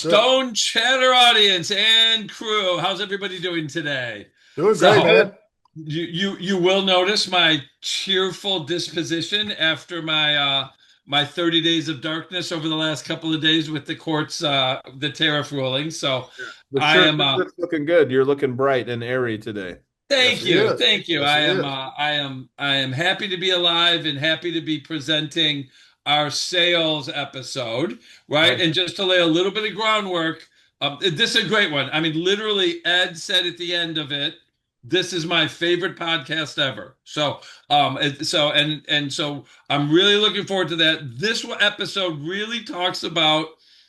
it. Stone Chatter audience and crew, how's everybody doing today? Doing great, So man. you will notice my cheerful disposition after my 30 days of darkness over the last couple of days with the courts the tariff ruling. So Yeah. I am The shirt's looking good. You're looking bright and airy today. Yes, thank he you. is. Thank you. Yes, he is. I am happy to be alive and happy to be presenting our sales episode, right? Nice. And just to lay a little bit of groundwork, this is a great one. I mean, literally, Ed said at the end of it, this is my favorite podcast ever. So I'm really looking forward to that. This episode really talks about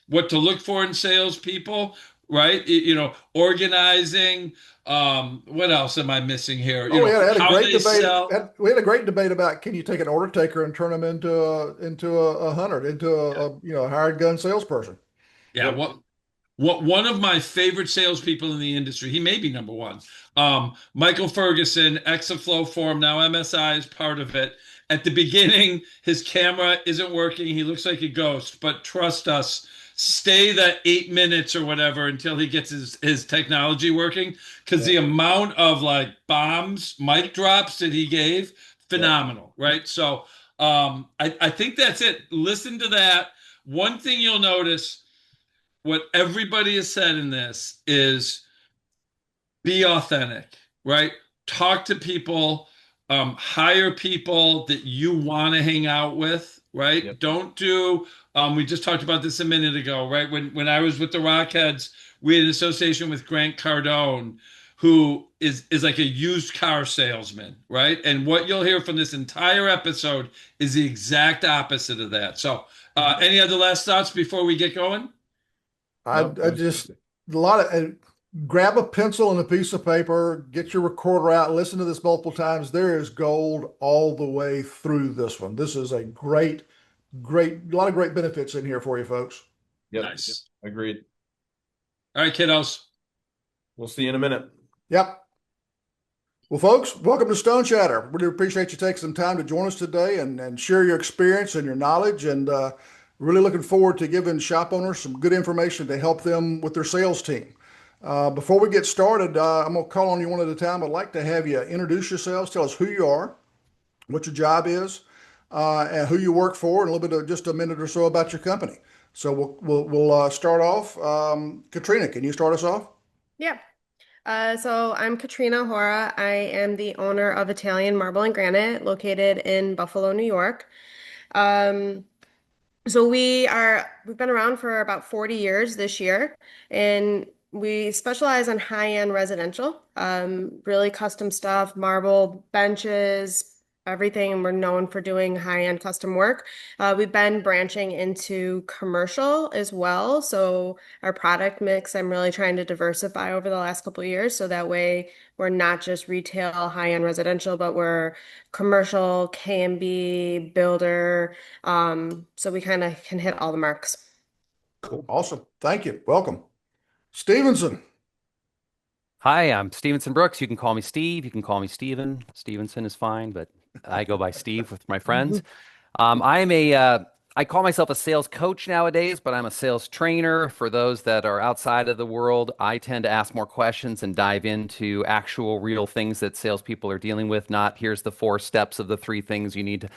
what to look for in salespeople, right? Organizing, what else am I missing here? Oh, we had a How great they debate. sell. We had a great debate about can you take an order taker and turn them into a hunter, into Yeah. a hired gun salesperson. Yeah, Yep. what one of my favorite salespeople in the industry, he may be number one. Michael Ferguson, ex of Floform, now MSI is part of it. At the beginning, his camera isn't working. He looks like a ghost, but trust us, stay that 8 minutes or whatever until he gets his technology working. Because Yeah, the amount of like bombs, mic drops that he gave, yeah. phenomenal, right? So I think that's it. Listen to that. One thing you'll notice what everybody has said in this is be authentic, right? Talk to people, hire people that you want to hang out with, right? Yep. Don't do, we just talked about this a minute ago, right? When I was with the Rockheads, we had an association with Grant Cardone, who is like a used car salesman, right? And what you'll hear from this entire episode is the exact opposite of that. So, any other last thoughts before we get going? Nope. I just a lot of grab a pencil and a piece of paper, get your recorder out, listen to this multiple times. There is gold all the way through this one. This is a a lot of great benefits in here for you folks. Yep. Nice. Agreed. All right, kiddos. We'll see you in a minute. Yep. Well, folks, welcome to Stone Chatter. Really appreciate you taking some time to join us today and share your experience and your knowledge. And really looking forward to giving shop owners some good information to help them with their sales team. Before we get started, I'm going to call on you one at a time. I'd like to have you introduce yourselves, tell us who you are, what your job is, and who you work for, and a little bit of just a minute or so about your company. So we'll start off. Katrina, can you start us off? Yeah. So I'm Katrina Hora. I am the owner of Italian Marble and Granite located in Buffalo, New York. Um, we've been around for about 40 years this year, and we specialize on high-end residential, really custom stuff, marble benches, everything. And we're known for doing high-end custom work. We've been branching into commercial as well. So our product mix, I'm really trying to diversify over the last couple of years. So that way we're not just retail, high-end residential, but we're commercial, K&B, builder. So we kind of can hit all the marks. Cool. Awesome. Thank you. Welcome. Stevenson. Hi, I'm Stevenson Brooks. You can call me Steve. You can call me Steven. Stevenson is fine, but I go by Steve with my friends. I call myself a sales coach nowadays, but I'm a sales trainer. For those that are outside of the world, I tend to ask more questions and dive into actual real things that salespeople are dealing with, not here's the 4 steps of the 3 things you need to.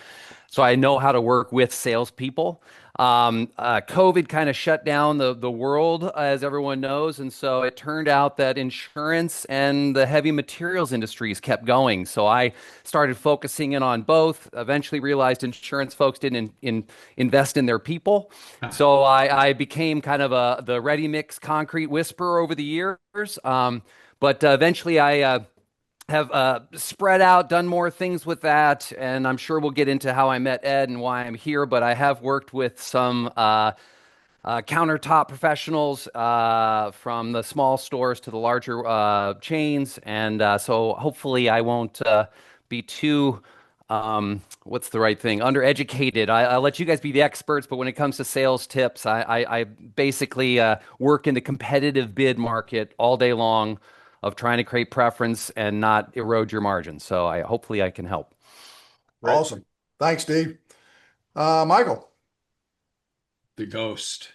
So I know how to work with salespeople. COVID kind of shut down the world, as everyone knows, and so it turned out that insurance and the heavy materials industries kept going. So I started focusing in on both. Eventually, realized insurance folks didn't invest in their people, so I became kind of the ready mix concrete whisperer over the years. But eventually, I have spread out, done more things with that, and I'm sure we'll get into how I met Ed and why I'm here. But I have worked with some countertop professionals from the small stores to the larger chains, and so hopefully I won't be too what's the right thing? Undereducated. I'll let you guys be the experts, but when it comes to sales tips, I basically work in the competitive bid market all day long of trying to create preference and not erode your margins. So hopefully I can help. Right. Awesome. Thanks, Steve. Michael. The ghost.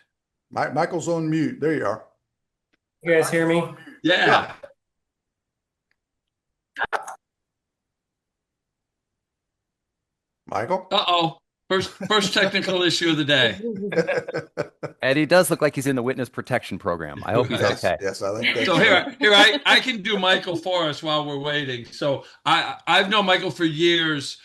Michael's on mute. There you are. You guys hear me? Yeah. Michael? Uh-oh. First technical issue of the day. Eddie does look like he's in the witness protection program. I hope he's Yes, okay. yes, I think that's So right. here I can do Michael for us while we're waiting. So I've known Michael for years.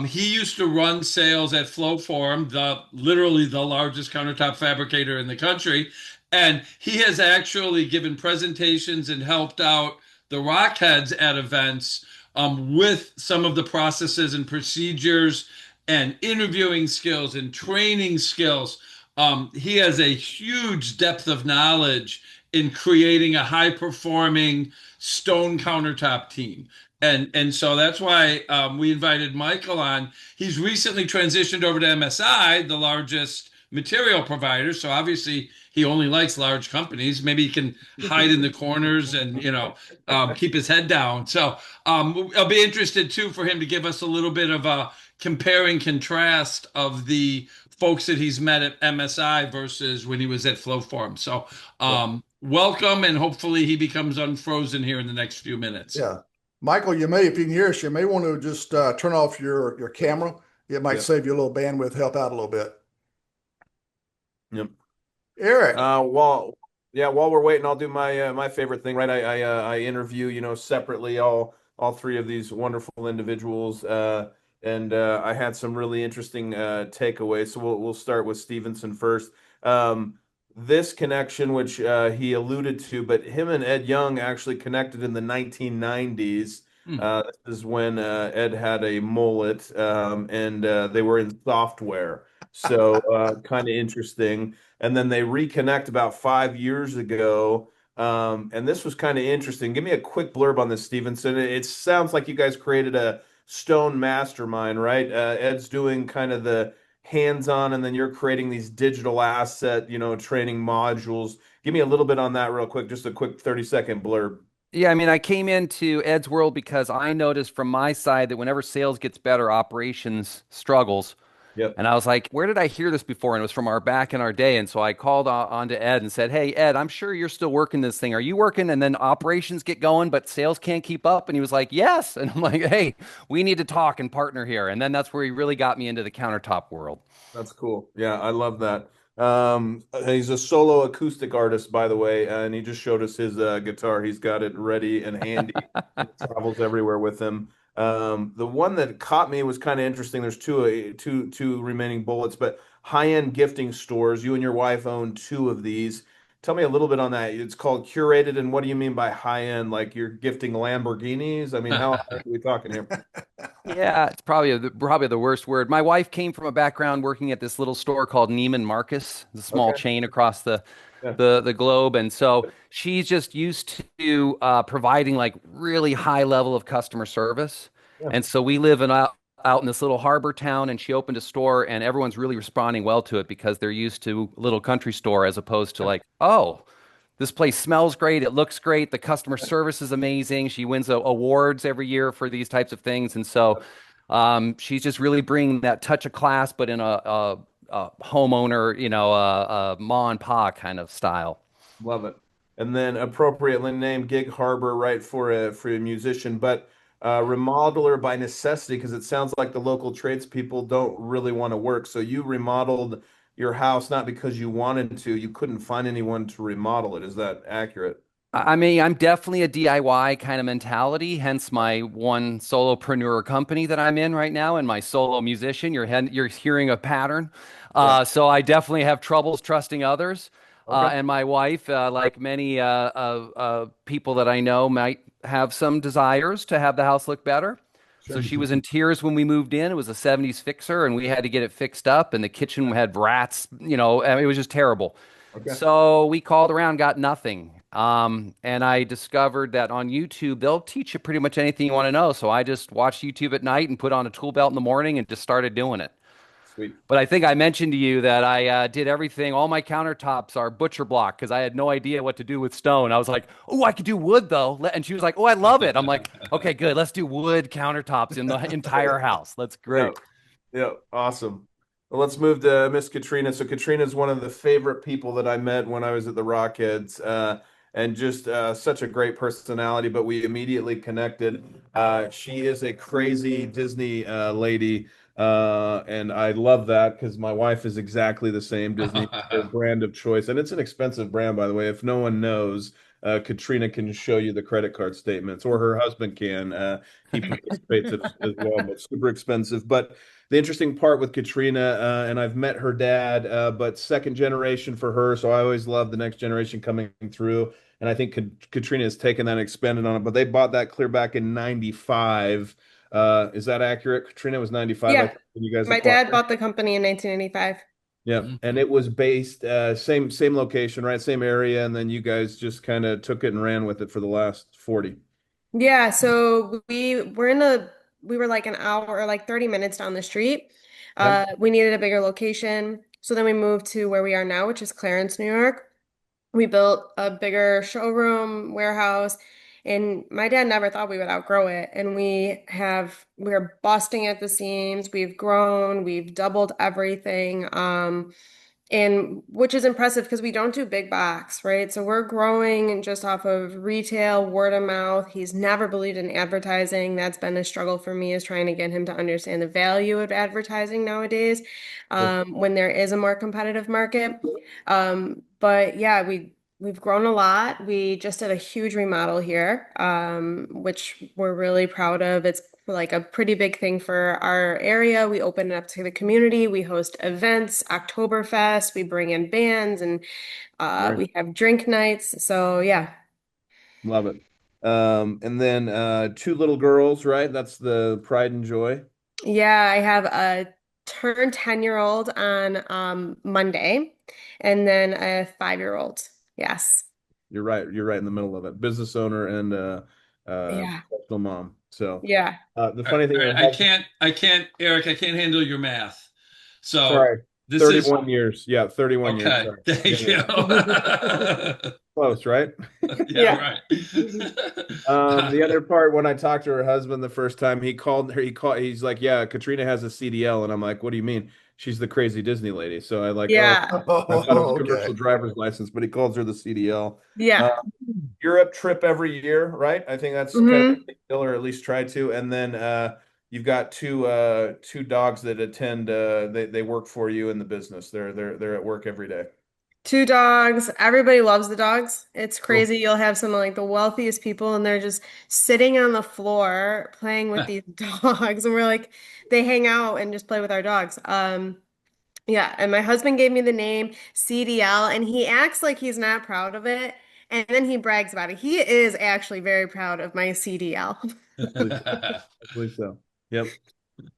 He used to run sales at Floform, literally the largest countertop fabricator in the country, and he has actually given presentations and helped out the Rockheads at events with some of the processes and procedures and interviewing skills and training skills. He has a huge depth of knowledge in creating a high performing stone countertop team. And so that's why we invited Michael on. He's recently transitioned over to MSI, the largest material provider. So obviously he only likes large companies. Maybe he can hide in the corners and keep his head down. So I'll be interested too for him to give us a little bit of a compare and contrast of the folks that he's met at MSI versus when he was at Floform. So welcome, and hopefully he becomes unfrozen here in the next few minutes. Yeah. Michael, if you can hear us, you may want to just turn off your camera. It might save you a little bandwidth, help out a little bit. Yep. Erik. While we're waiting, I'll do my favorite thing, right? I interview, separately all three of these wonderful individuals, and I had some really interesting takeaways. So we'll start with Stevenson first. This connection, which he alluded to, but him and Ed Young actually connected in the 1990s. This is when Ed had a mullet, and they were in software. So kind of interesting. And then they reconnect about 5 years ago. And this was kind of interesting. Give me a quick blurb on this, Stevenson. It sounds like you guys created a stone mastermind, right? Ed's doing kind of the hands-on, and then you're creating these digital asset, training modules. Give me a little bit on that real quick, just a quick 30-second blurb. Yeah, I mean, I came into Ed's world because I noticed from my side that whenever sales gets better, operations struggles. Yep. And I was like, where did I hear this before? And it was from our back in our day. And so I called on to Ed and said, hey, Ed, I'm sure you're still working this thing. Are you working? And then operations get going, but sales can't keep up. And he was like, yes. And I'm like, hey, we need to talk and partner here. And then that's where he really got me into the countertop world. That's cool. Yeah, I love that. He's a solo acoustic artist, by the way, and he just showed us his guitar. He's got it ready and handy. He travels everywhere with him. The one that caught me was kind of interesting. There's two remaining bullets, but high-end gifting stores. You and your wife own two of these. Tell me a little bit on that. It's called Curated, and what do you mean by high-end? Like you're gifting Lamborghinis? I mean, how high are we talking here? Yeah, it's probably the worst word. My wife came from a background working at this little store called Neiman Marcus, a small chain across the globe, and so she's just used to providing like really high level of customer service. And so we live out in this little harbor town, and she opened a store, and everyone's really responding well to it because they're used to a little country store as opposed to like, oh, this place smells great. It looks great. The customer service is amazing. She wins awards every year for these types of things. And so she's just really bringing that touch of class, but in a homeowner, a ma and pa kind of style. Love it. And then appropriately named Gig Harbor, right, for a musician, but remodeler by necessity, because it sounds like the local tradespeople don't really want to work. So you remodeled your house not because you wanted to, you couldn't find anyone to remodel it. Is that accurate? I mean, I'm definitely a DIY kind of mentality, hence my one solopreneur company that I'm in right now and my solo musician. You're hearing a pattern. So I definitely have troubles trusting others. And my wife, like many people that I know, might have some desires to have the house look better. So she was in tears when we moved in. It was a 70s fixer, and we had to get it fixed up, and the kitchen had rats, I mean, it was just terrible. So we called around, got nothing. And I discovered that on YouTube, they'll teach you pretty much anything you want to know. So I just watched YouTube at night and put on a tool belt in the morning and just started doing it. Sweet. But I think I mentioned to you that I did everything. All my countertops are butcher block because I had no idea what to do with stone. I was like, oh, I could do wood though. And she was like, oh, I love it. I'm like, okay, good. Let's do wood countertops in the entire house. That's great. Yeah, awesome. Well, let's move to Miss Katrina. So Katrina is one of the favorite people that I met when I was at the Rockheads, and just such a great personality. But we immediately connected. She is a crazy Disney lady, and I love that because my wife is exactly the same. Disney, her brand of choice, and it's an expensive brand, by the way. If no one knows, Katrina can show you the credit card statements, or her husband can. He participates as well, but super expensive. But the interesting part with Katrina, and I've met her dad, but second generation for her. So I always love the next generation coming through. And I think Katrina has taken that and expanded on it. But they bought that clear back in 95. Is that accurate? Katrina was 95, I Yeah. think, when you guys My acquired. dad bought the company in 1995. Yeah, and it was based same location, right? Same area, and then you guys just kind of took it and ran with it for the last 40. Yeah, so we were like an hour or like 30 minutes down the street. Okay. We needed a bigger location. So then we moved to where we are now, which is Clarence, New York. We built a bigger showroom, warehouse, and my dad never thought we would outgrow it. And we're busting at the seams. We've grown, we've doubled everything. And which is impressive because we don't do big box, right? So we're growing just off of retail, word of mouth. He's never believed in advertising. That's been a struggle for me, is trying to get him to understand the value of advertising nowadays, when there is a more competitive market. But yeah, we've grown a lot. We just did a huge remodel here, which we're really proud of. It's like a pretty big thing for our area. We open it up to the community. We host events, Oktoberfest. We bring in bands, and Right. we have drink nights. So yeah. Love it. And then two little girls, right? That's the pride and joy. Yeah, I have a turned 10-year-old on Monday, and then a 5-year-old. Yes. You're right. You're right in the middle of it. Business owner and Yeah. professional mom. So Yeah. the All right, funny thing, all right. Eric, I can't handle your math. So sorry, this is 31 years. Yeah, 31 years. okay. Sorry. Thank Yeah, you. yeah. Close, right? Yeah, Yeah. right. The other part, when I talked to her husband the first time, he's like, yeah, Katrina has a CDL. And I'm like, what do you mean? She's the crazy Disney lady. So I like, oh, Yeah. I thought it was Okay. commercial driver's license, but he calls her the CDL. Uh, Yeah. Europe trip every year, right? I think that's kind of Hmm. a big deal, or at least try to. And then you've got two dogs that attend. They work for you in the business. They're at work every day. Two dogs. Everybody loves the dogs. It's Cool. crazy. You'll have some of like the wealthiest people and they're just sitting on the floor playing with these dogs. And we're like, they hang out and just play with our dogs. Yeah, and my husband gave me the name CDL and he acts like he's not proud of it. And then he brags about it. He is actually very proud of my CDL. Hopefully so. Hopefully so. Yep.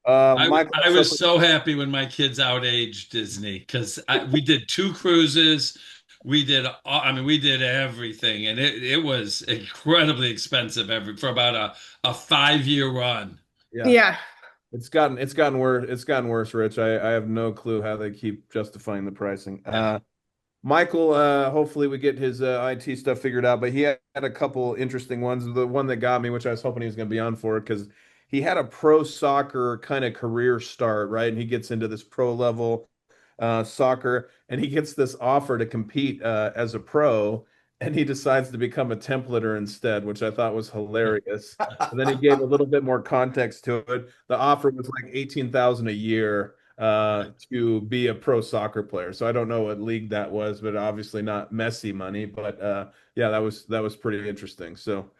Michael, I was so happy when my kids outaged Disney because we did two cruises. We did everything, and it was incredibly expensive for about a 5 year run. yeah, Yeah. it's gotten worse. It's gotten worse, Rich. I have no clue how they keep justifying the pricing. Michael, hopefully we get his IT stuff figured out, but he had a couple interesting ones. The one that got me, which I was hoping he was going to be on for, because he had a pro soccer kind of career start, right? And he gets into this pro level soccer, and he gets this offer to compete as a pro, and he decides to become a templater instead, which I thought was hilarious. And then he gave a little bit more context to it. The offer was like 18,000 a year to be a pro soccer player. So I don't know what league that was, but obviously not Messi money. But yeah, that was pretty interesting. So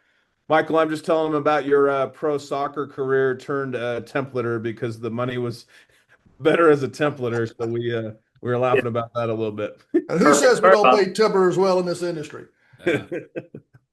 Michael, I'm just telling him about your pro soccer career turned templater, because the money was better as a templater. So we were Yeah, laughing about that a little bit. And who perfect. says we don't pay timbers well in this industry? Yeah.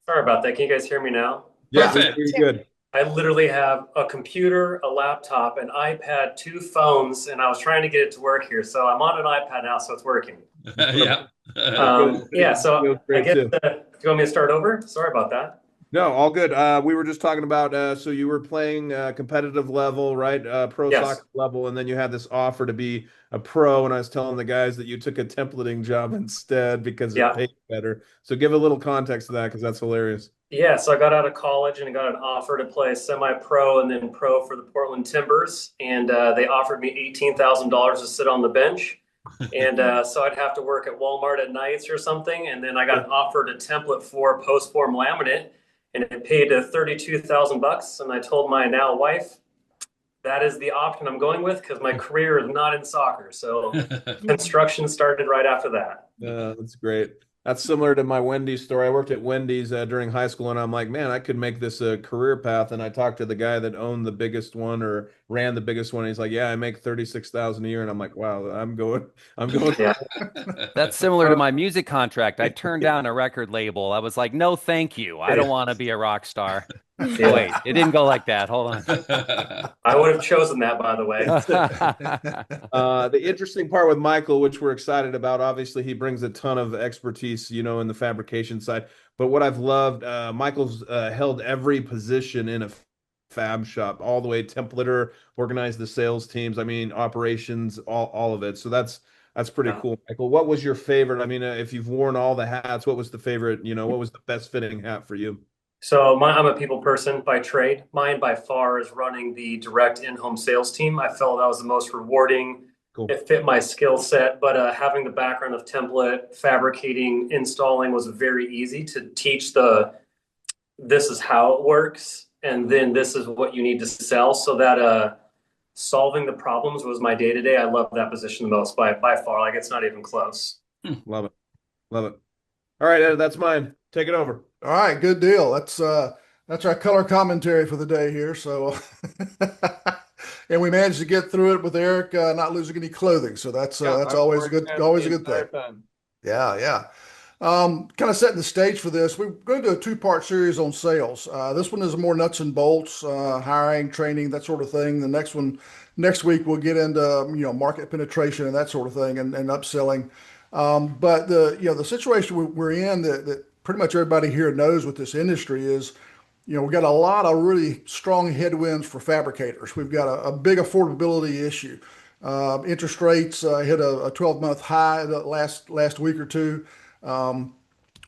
Sorry about that. Can you guys hear me now? Yeah, Perfect. we good. I literally have a computer, a laptop, an iPad, two phones, and I was trying to get it to work here. So I'm on an iPad now, so it's working. Yeah. Yeah, so Feels I great guess, too. do you want me to start over? Sorry about that. No, all good. We were just talking about so you were playing competitive level, right? Pro Yes. soccer level, and then you had this offer to be a pro, and I was telling the guys that you took a templating job instead because it Yeah. paid better. So give a little context to that, because that's hilarious. Yeah, so I got out of college and I got an offer to play semi-pro and then pro for the Portland Timbers, and they offered me $18,000 to sit on the bench, and so I'd have to work at Walmart at nights or something, and then I got offered a template for post-form laminate, and it paid 32,000 bucks, and I told my now wife that is the option I'm going with because my career is not in soccer, so construction started right after that. That's great. That's similar to my Wendy's story. I worked at Wendy's during high school, and I'm like, man, I could make this a career path. And I talked to the guy that owned the biggest one or ran the biggest one. And he's like, yeah, I make 36,000 a year. And I'm like, wow, I'm going. Yeah. That's similar to my music contract. I turned down a record label. I was like, no, thank you. I don't want to be a rock star. Oh, Yeah. wait, it didn't go like that. Hold on. I would have chosen that, by the way. The interesting part with Michael, which we're excited about, obviously he brings a ton of expertise, in the fabrication side. But what I've loved, Michael's held every position in a fab shop, all the way templater, organized the sales teams. I mean, operations, all of it. So that's pretty Yeah. cool, Michael. What was your favorite? I mean, if you've worn all the hats, what was the favorite? What was the best fitting hat for you? So I'm a people person by trade. Mine by far is running the direct in-home sales team. I felt that was the most rewarding. Cool. It fit my skill set, but having the background of template, fabricating, installing was very easy to teach this is how it works, and then this is what you need to sell. So that solving the problems was my day-to-day. I love that position the most by far. Like it's not even close. Love it. Love it. All right, Ed, that's mine. Take it over. All right, good deal. That's our color commentary for the day here. So, and we managed to get through it with Erik not losing any clothing. So that's always a good thing. Yeah, yeah. Kind of setting the stage for this. We're going to do a two-part series on sales. This one is more nuts and bolts, hiring, training, that sort of thing. The next week we'll get into market penetration and that sort of thing, and upselling. But the situation we're in that pretty much everybody here knows with this industry is, we've got a lot of really strong headwinds for fabricators. We've got a big affordability issue. Interest rates hit a 12-month high last week or two.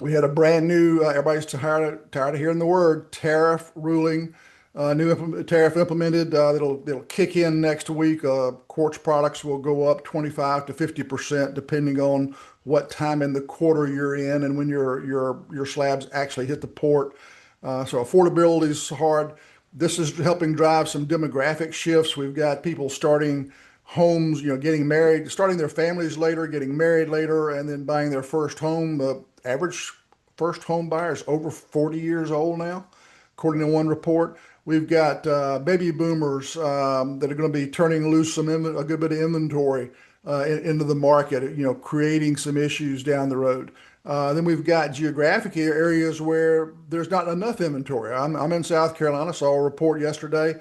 We had a brand new, everybody's tired of hearing the word tariff ruling, tariff implemented that'll kick in next week. Quartz products will go up 25 to 50% depending on what time in the quarter you're in and when your slabs actually hit the port. So affordability is hard. This is helping drive some demographic shifts. We've got people starting homes, getting married, starting their families later, getting married later, and then buying their first home. The average first home buyer is over 40 years old now, according to one report. We've got baby boomers that are going to be turning loose a good bit of inventory into the market, creating some issues down the road. Then we've got geographic areas where there's not enough inventory. I'm in South Carolina, saw a report yesterday.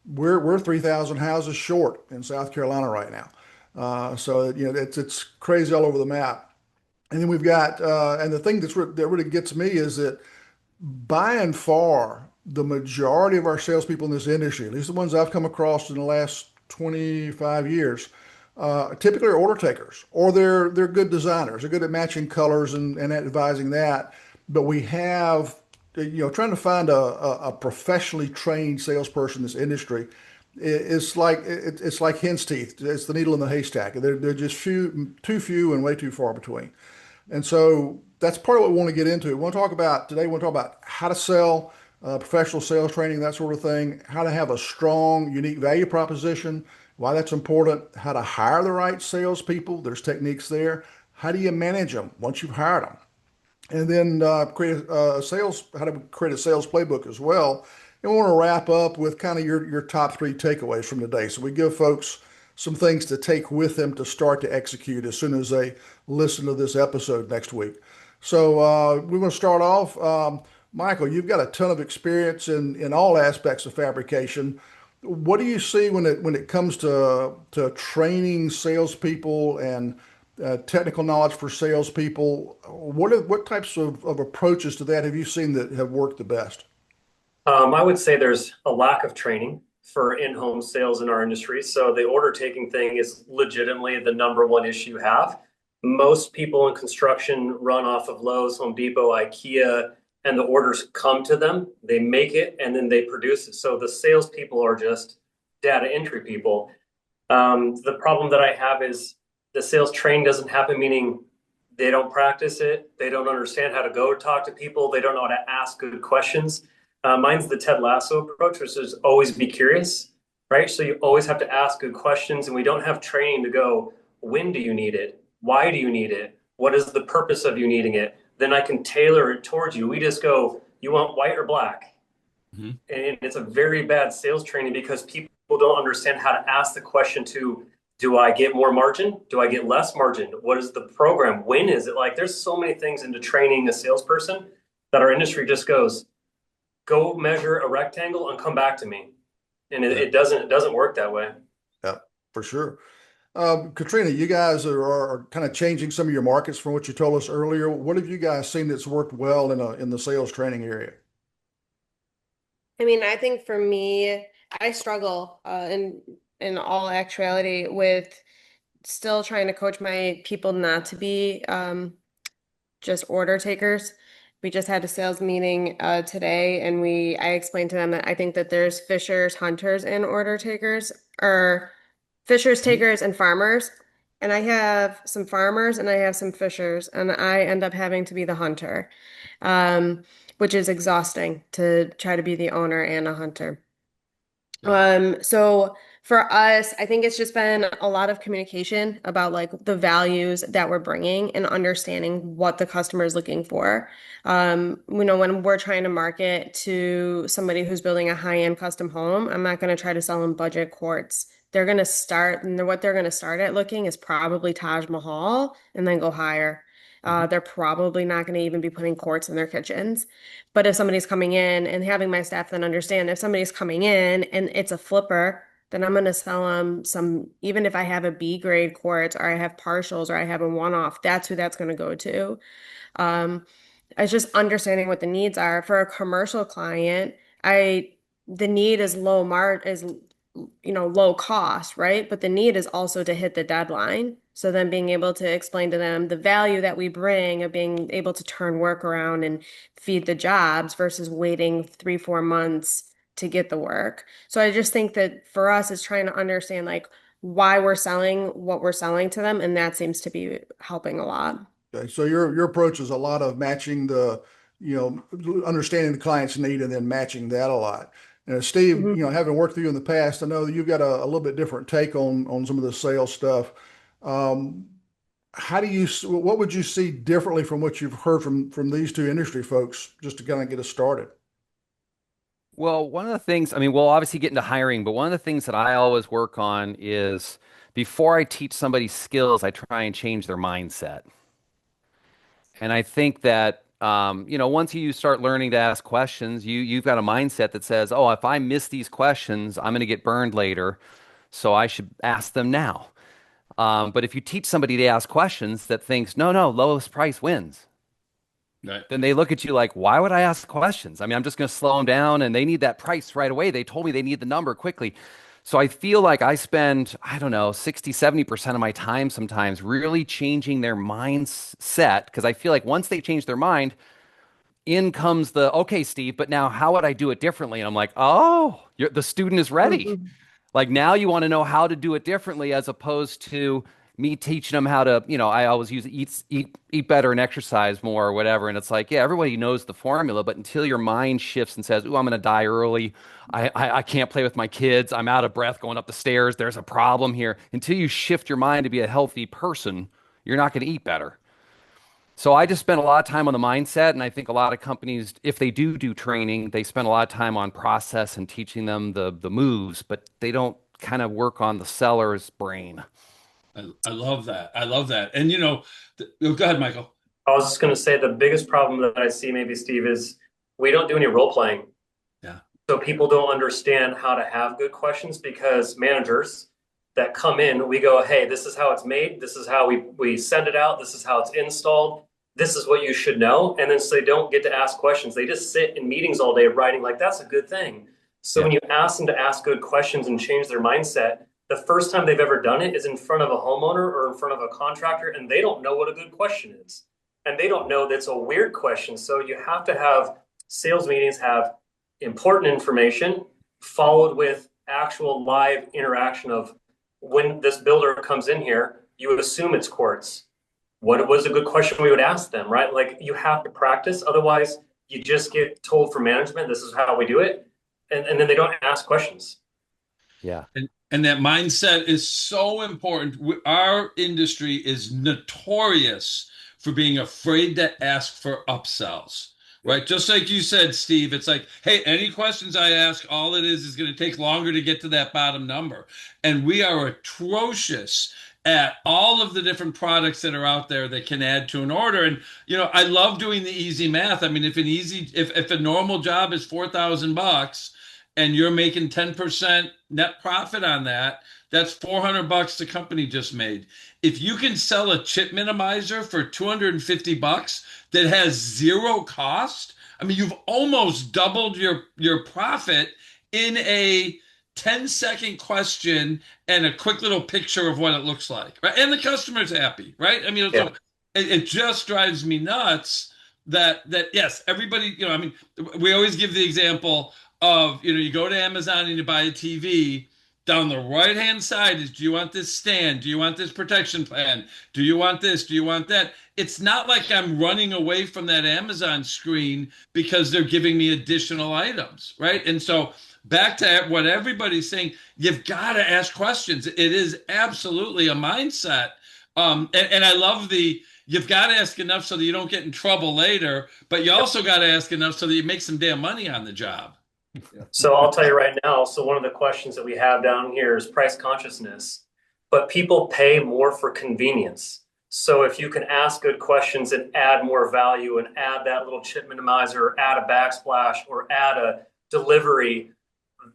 We're 3,000 houses short in South Carolina right now. So it's crazy all over the map. And then we've got and the thing that really gets me is that by and far the majority of our salespeople in this industry, at least the ones I've come across in the last 25 years, typically are order takers, or they're good designers. They're good at matching colors and advising that. But we have, trying to find a professionally trained salesperson in this industry, it's like hen's teeth. It's the needle in the haystack. They're just too few and way too far between. And so that's part of what we want to get into. We want to talk about how to sell, professional sales training, that sort of thing, how to have a strong, unique value proposition, why that's important, how to hire the right salespeople. There's techniques there. How do you manage them once you've hired them? And then how to create a sales playbook as well. And we want to wrap up with kind of your top three takeaways from today. So we give folks some things to take with them to start to execute as soon as they listen to this episode next week. So we're going to start off. Michael, you've got a ton of experience in all aspects of fabrication. What do you see when it comes to training salespeople and technical knowledge for salespeople? What types of approaches to that have you seen that have worked the best? I would say there's a lack of training for in-home sales in our industry. So the order taking thing is legitimately the number one issue you have. Most people in construction run off of Lowe's, Home Depot, IKEA, and the orders come to them, they make it, and then they produce it. So the salespeople are just data entry people. The problem that I have is the sales training doesn't happen, meaning they don't practice it. They don't understand how to go talk to people. They don't know how to ask good questions. Mine's the Ted Lasso approach, which is always be curious, right? So you always have to ask good questions, and we don't have training to go, when do you need it? Why do you need it? What is the purpose of you needing it? Then I can tailor it towards you. We just go, you want white or black? Mm-hmm. And it's a very bad sales training because people don't understand how to ask the question to, do I get more margin? Do I get less margin? What is the program? When is it? Like, there's so many things into training a salesperson that our industry just goes, go measure a rectangle and come back to me. And it doesn't work that way. Yeah, for sure. Katrina, you guys are kind of changing some of your markets from what you told us earlier. What have you guys seen that's worked well in the sales training area? I mean, I think for me, I struggle in all actuality with still trying to coach my people not to be just order takers. We just had a sales meeting today, and I explained to them that I think that there's fishers, hunters, and order takers, or fishers, takers, and farmers. And I have some farmers and I have some fishers, and I end up having to be the hunter, which is exhausting to try to be the owner and a hunter. So for us, I think it's just been a lot of communication about like the values that we're bringing and understanding what the customer is looking for. When we're trying to market to somebody who's building a high-end custom home, I'm not going to try to sell them budget quartz. They're going to start, and what they're going to start at looking is probably Taj Mahal and then go higher. They're probably not going to even be putting quartz in their kitchens. But if somebody's coming in, and having my staff then understand, if somebody's coming in and it's a flipper, then I'm going to sell them some, even if I have a B grade quartz or I have partials or I have a one-off, that's who that's going to go to. It's just understanding what the needs are. For a commercial client, the need is low cost, right? But the need is also to hit the deadline. So then being able to explain to them the value that we bring of being able to turn work around and feed the jobs versus waiting 3-4 months to get the work. So I just think that for us, it's trying to understand like why we're selling what we're selling to them, and that seems to be helping a lot. Okay, so your approach is a lot of matching understanding the client's need and then matching that a lot. And Steve, having worked with you in the past, I know that you've got a little bit different take on some of the sales stuff. What would you see differently from what you've heard from these two industry folks, just to kind of get us started? Well, one of the things, I mean, we'll obviously get into hiring, but one of the things that I always work on is before I teach somebody skills, I try and change their mindset. And I think that, once you start learning to ask questions, you've got a mindset that says, oh, if I miss these questions, I'm going to get burned later. So I should ask them now. But if you teach somebody to ask questions that thinks, no, lowest price wins. Right. Then they look at you like, why would I ask questions? I mean, I'm just going to slow them down and they need that price right away. They told me they need the number quickly. So I feel like I spend, I don't know, 60, 70% of my time sometimes really changing their mindset, because I feel like once they change their mind, in comes the, okay, Steve, but now how would I do it differently? And I'm like, oh, the student is ready. Like now you want to know how to do it differently as opposed to me teaching them how to, I always use eat better and exercise more or whatever. And it's like, yeah, everybody knows the formula, but until your mind shifts and says, ooh, I'm going to die early. I can't play with my kids. I'm out of breath going up the stairs. There's a problem here. Until you shift your mind to be a healthy person, you're not going to eat better. So I just spend a lot of time on the mindset, and I think a lot of companies, if they do training, they spend a lot of time on process and teaching them the moves, but they don't kind of work on the seller's brain. I love that. I love that. And go ahead, Michael. I was just going to say the biggest problem that I see, maybe, Steve, is we don't do any role playing. Yeah. So people don't understand how to have good questions, because managers that come in, we go, hey, this is how it's made. This is how we send it out. This is how it's installed. This is what you should know. And then so they don't get to ask questions. They just sit in meetings all day writing like, that's a good thing. So when you ask them to ask good questions and change their mindset, the first time they've ever done it is in front of a homeowner or in front of a contractor, and they don't know what a good question is. and they don't know that's a weird question. So you have to have sales meetings have important information followed with actual live interaction of when this builder comes in here, you would assume it's quartz. What was a good question we would ask them, right? Like you have to practice. Otherwise, you just get told from management, this is how we do it. And then they don't ask questions. Yeah. And that mindset is so important. Our industry is notorious for being afraid to ask for upsells, right? Just like you said, Steve, it's like, hey, any questions I ask, all it is going to take longer to get to that bottom number. And we are atrocious at all of the different products that are out there that can add to an order. And, I love doing the easy math. I mean, if a normal job is $4,000 and you're making 10% net profit on that, that's $400 the company just made. If you can sell a chip minimizer for $250 that has zero cost, I mean, you've almost doubled your profit in a 10-second question and a quick little picture of what it looks like, right? And the customer's happy, right? I mean, Yeah. it just drives me nuts that yes, everybody, I mean, we always give the example of, you go to Amazon and you buy a TV. Down the right-hand side is, do you want this stand? Do you want this protection plan? Do you want this? Do you want that? It's not like I'm running away from that Amazon screen because they're giving me additional items, right? And so back to what everybody's saying, you've got to ask questions. It is absolutely a mindset. And I love you've got to ask enough so that you don't get in trouble later, but you also got to ask enough so that you make some damn money on the job. So I'll tell you right now. So one of the questions that we have down here is price consciousness, but people pay more for convenience. So if you can ask good questions and add more value and add that little chip minimizer, or add a backsplash, or add a delivery,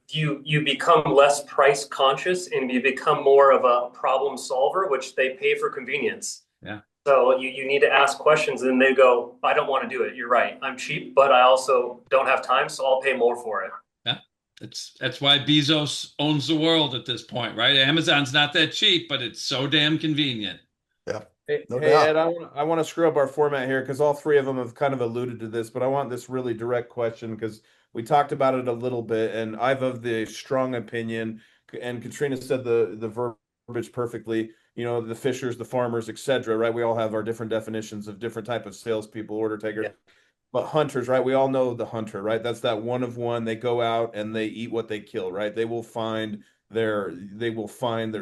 you become less price conscious and you become more of a problem solver, which they pay for convenience. Yeah. So you need to ask questions and they go, I don't want to do it. You're right. I'm cheap, but I also don't have time, so I'll pay more for it. Yeah. That's why Bezos owns the world at this point, right? Amazon's not that cheap, but it's so damn convenient. Yeah. Hey, No hey doubt. Ed, I want to screw up our format here because all three of them have kind of alluded to this, but I want this really direct question because we talked about it a little bit, and I've of the strong opinion, and Katrina said the verbiage perfectly. The fishers, the farmers, etc. Right? We all have our different definitions of different type of salespeople, order takers. Yeah. But hunters, right? We all know the hunter, right? That's that one of one. They go out and they eat what they kill, right? They will find their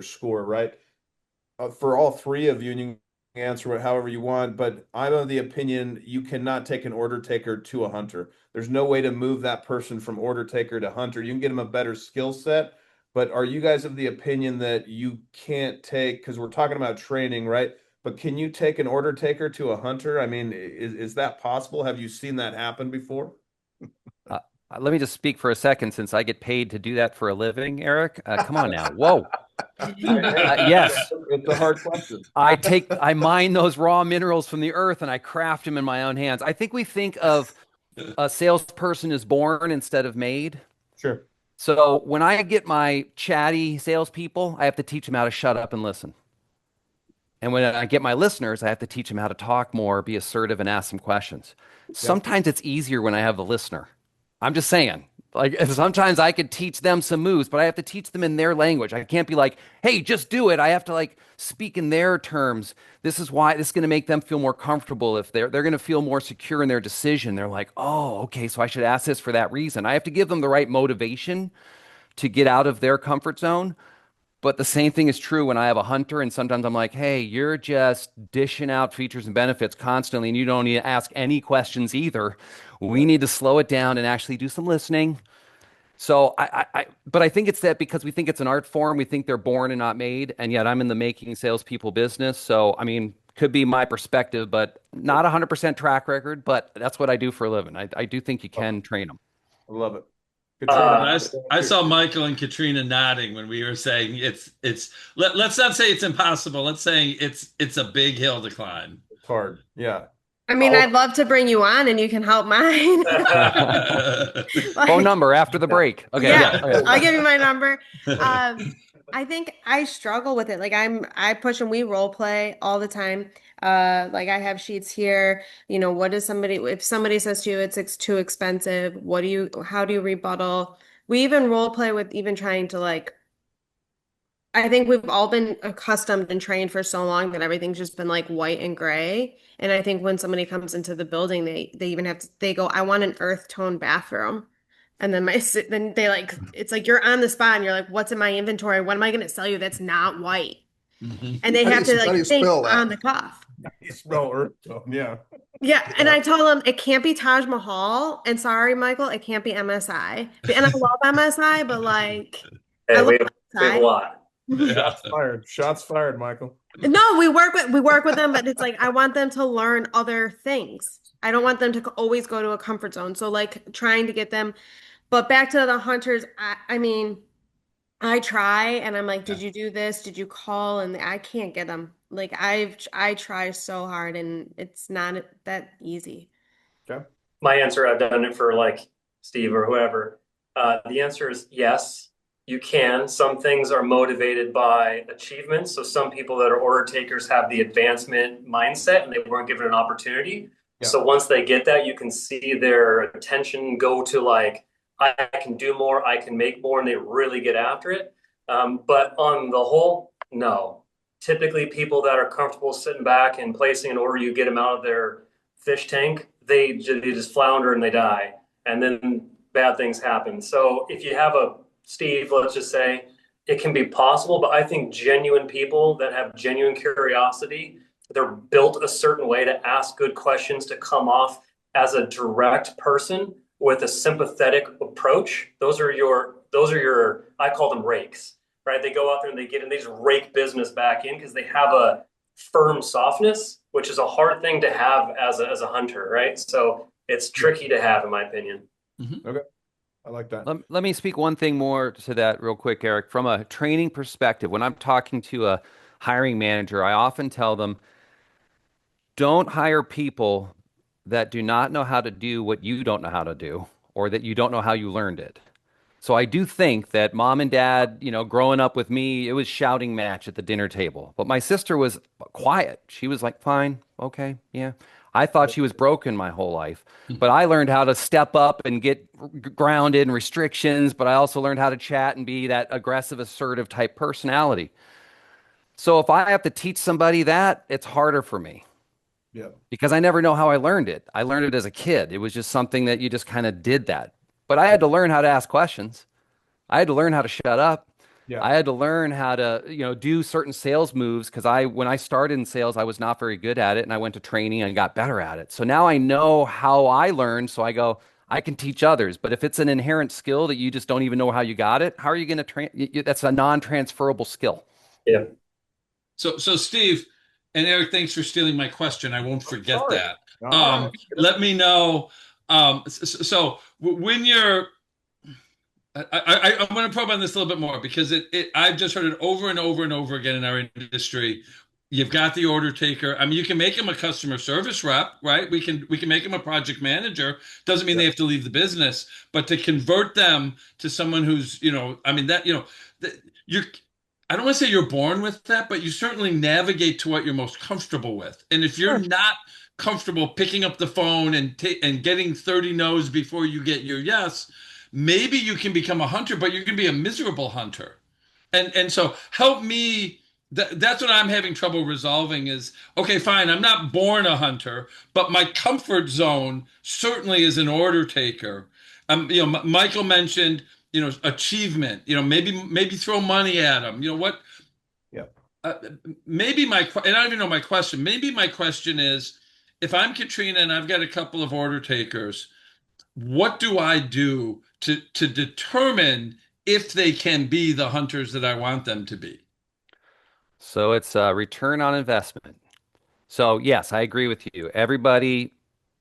score, right? For all three of you, and you can answer it however you want, but I'm of the opinion you cannot take an order taker to a hunter. There's no way to move that person from order taker to hunter. You can get them a better skill set, but are you guys of the opinion that you can't take, because we're talking about training, right? But can you take an order taker to a hunter? I mean, is that possible? Have you seen that happen before? Let me just speak for a second since I get paid to do that for a living, Erik. Come on now. Whoa. Yes. It's a hard question. I mine those raw minerals from the earth and I craft them in my own hands. I think we think of a salesperson as born instead of made. Sure. So when I get my chatty salespeople, I have to teach them how to shut up and listen. And when I get my listeners, I have to teach them how to talk more, be assertive, and ask some questions. Sometimes it's easier when I have the listener. I'm just saying. Like sometimes I could teach them some moves, but I have to teach them in their language. I can't be like, hey, just do it. I have to speak in their terms. This is why this is going to make them feel more comfortable. If they're going to feel more secure in their decision. They're like, oh, okay, so I should ask this for that reason. I have to give them the right motivation to get out of their comfort zone. But the same thing is true when I have a hunter, and sometimes I'm like, hey, you're just dishing out features and benefits constantly, and you don't need to ask any questions either. We need to slow it down and actually do some listening. So but I think it's that because we think it's an art form, we think they're born and not made, and yet I'm in the making salespeople business. So, I mean, could be my perspective, but not 100% track record, but that's what I do for a living. I do think you can train them. I love it. I saw Michael and Katrina nodding when we were saying let's not say it's impossible. Let's say it's a big hill to climb. It's hard. Yeah. I mean, I'd love to bring you on and you can help mine. Phone number after the break. Okay. Yeah, I'll give you my number. I think I struggle with it. Like I push and we role play all the time. Like I have sheets here, what does somebody, if somebody says to you it's too expensive, how do you rebuttal? We even role play with even trying to like, I think we've all been accustomed and trained for so long that everything's just been like white and gray. And I think when somebody comes into the building, they even have to, they go, I want an earth tone bathroom. And then then they like, it's like you're on the spot and you're like, what's in my inventory? What am I going to sell you that's not white? Mhm. And they have to How do you like think spell that? on the cuff. You smell earth tone, yeah. Yeah, and I told them it can't be Taj Mahal. And sorry, Michael, it can't be MSI. And I love MSI, but like I Hey, love we have a MSI. lot. Yeah. Shots fired. Shots fired, Michael. No, we work with them, but it's like I want them to learn other things. I don't want them to always go to a comfort zone. So like trying to get them, but back to the hunters, I mean, I try and I'm like, did Yeah. you do this? Did you call? And I can't get them. Like I try so hard and it's not that easy. Okay. My answer, I've done it for like Steve or whoever. The answer is yes, you can. Some things are motivated by achievements. So some people that are order takers have the advancement mindset and they weren't given an opportunity. Yeah. So once they get that, you can see their attention go to like, I can do more, I can make more, and they really get after it. But on the whole, no. Typically, people that are comfortable sitting back and placing an order, you get them out of their fish tank, they just flounder and they die, and then bad things happen. So if you have a Steve, let's just say, it can be possible, but I think genuine people that have genuine curiosity, they're built a certain way to ask good questions, to come off as a direct person with a sympathetic approach. Those are your I call them rakes, right? They go out there and they get in, they just rake business back in because they have a firm softness, which is a hard thing to have as a hunter, right? So it's tricky to have, in my opinion. Okay. I like that. Let me speak one thing more to that real quick, Eric. From a training perspective, when I'm talking to a hiring manager, I often tell them, don't hire people that do not know how to do what you don't know how to do, or that you don't know how you learned it. So I do think that mom and dad, growing up with me, it was shouting match at the dinner table. But my sister was quiet. She was like, fine, okay, yeah. I thought she was broken my whole life. But I learned how to step up and get grounded and restrictions, but I also learned how to chat and be that aggressive, assertive type personality. So if I have to teach somebody that, it's harder for me Yeah. because I never know how I learned it. I learned it as a kid. It was just something that you just kind of did that. But I had to learn how to ask questions. I had to learn how to shut up. Yeah. I had to learn how to, do certain sales moves because when I started in sales, I was not very good at it, and I went to training and got better at it. So now I know how I learned. So I go, I can teach others. But if it's an inherent skill that you just don't even know how you got it, how are you going to that's a non-transferable skill. Yeah. So Steve and Eric, thanks for stealing my question. I won't forget Sorry. that. All right. Let me know. So when you're I'm going to probe on this a little bit more because I've just heard it over and over and over again in our industry. You've got the order taker. I mean, you can make them a customer service rep, right? We can make them a project manager. Doesn't mean they have to leave the business, but to convert them to someone who's, I mean you're. I don't want to say you're born with that, but you certainly navigate to what you're most comfortable with. And if you're not comfortable picking up the phone and getting 30 no's before you get your yes, maybe you can become a hunter, but you can be a miserable hunter. And so help me. That's what I'm having trouble resolving is, okay, fine, I'm not born a hunter, but my comfort zone certainly is an order taker. Michael mentioned, achievement, maybe throw money at them. What? Yeah. Maybe and I don't even know my question. Maybe my question is, if I'm Katrina and I've got a couple of order takers, what do I do to determine if they can be the hunters that I want them to be? So it's a return on investment. So yes, I agree with you. Everybody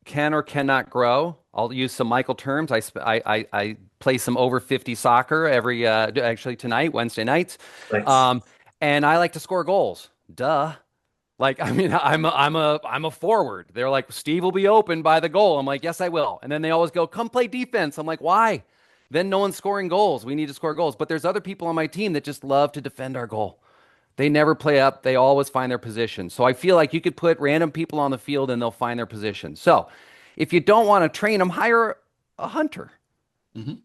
can or cannot grow. I'll use some Michael terms. I play some over 50 soccer actually tonight, Wednesday nights. Thanks. And I like to score goals. Duh. Like, I mean, I'm a forward. They're like, Steve will be open by the goal. I'm like, yes, I will. And then they always go, come play defense. I'm like, why? Then no one's scoring goals. We need to score goals. But there's other people on my team that just love to defend our goal. They never play up. They always find their position. So I feel like you could put random people on the field and they'll find their position. So if you don't want to train them, hire a hunter. Mhm.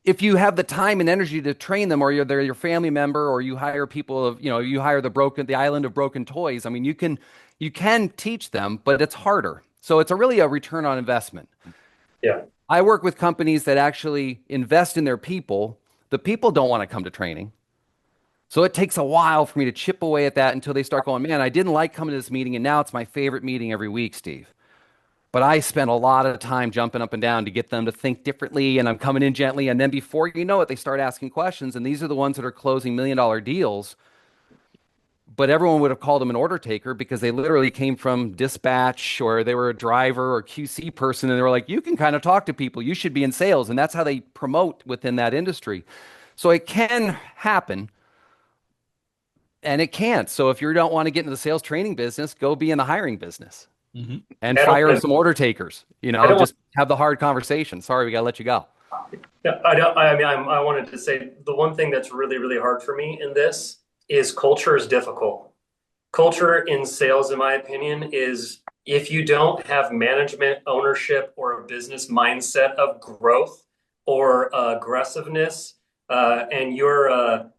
If you have the time and energy to train them, or they're your family member, or you hire people of, you hire the island of broken toys. I mean, you can teach them, but it's harder. So it's really a return on investment. Yeah. I work with companies that actually invest in their people. The people don't want to come to training. So it takes a while for me to chip away at that until they start going, man, I didn't like coming to this meeting, and now it's my favorite meeting every week, Steve. But I spent a lot of time jumping up and down to get them to think differently, and I'm coming in gently. And then before you know it, they start asking questions. And these are the ones that are closing $1 million deals. But everyone would have called them an order taker because they literally came from dispatch, or they were a driver or QC person. And they were like, you can kind of talk to people. You should be in sales. And that's how they promote within that industry. So it can happen and it can't. So if you don't want to get into the sales training business, go be in the hiring business. Mhm. And I don't fire want- some order takers. I don't Just have the hard conversation. Sorry, we got to let you go. Yeah, I don't. I mean, I wanted to say the one thing that's really, really hard for me in this is culture is difficult. Culture in sales, in my opinion, is if you don't have management, ownership, or a business mindset of growth or aggressiveness, and you're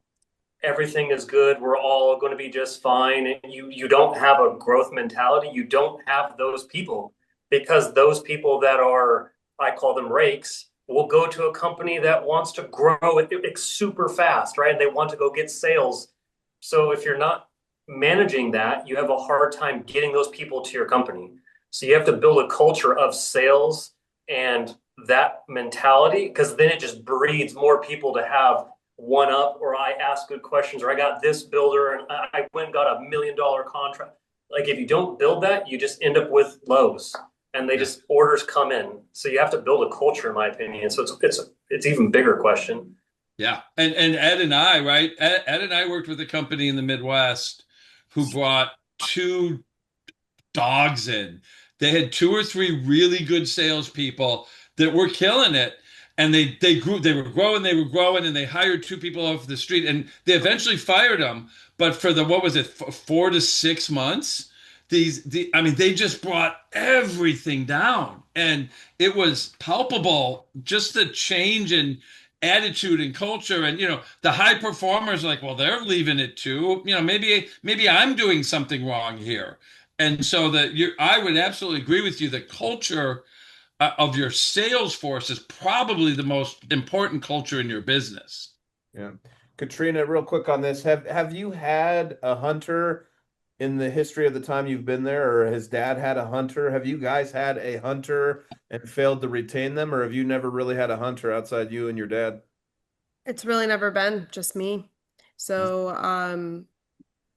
everything is good, we're all going to be just fine, and you don't have a growth mentality, you don't have those people, because those people that are, I call them rakes, will go to a company that wants to grow it super fast, right? And they want to go get sales. So if you're not managing that, you have a hard time getting those people to your company. So you have to build a culture of sales and that mentality, because then it just breeds more people to have one up, or I ask good questions, or I got this builder and I went and got $1 million contract. Like if you don't build that, you just end up with lows, and they just orders come in. So you have to build a culture, in my opinion. So it's even bigger question. Yeah. And Ed and I, right? Ed and I worked with a company in the Midwest who brought 2 dogs in. They had 2 or 3 really good salespeople that were killing it. And they grew, they were growing, and they hired 2 people off the street, and they eventually fired them. But for what was it, 4 to 6 months? I mean, they just brought everything down, and it was palpable, just the change in attitude and culture. And the high performers are like, well, they're leaving it too. Maybe I'm doing something wrong here. And so I would absolutely agree with you. The culture of your sales force is probably the most important culture in your business. Yeah. Katrina, real quick on this. Have you had a hunter in the history of the time you've been there, or has dad had a hunter? Have you guys had a hunter and failed to retain them, or have you never really had a hunter outside you and your dad? It's really never been just me. So,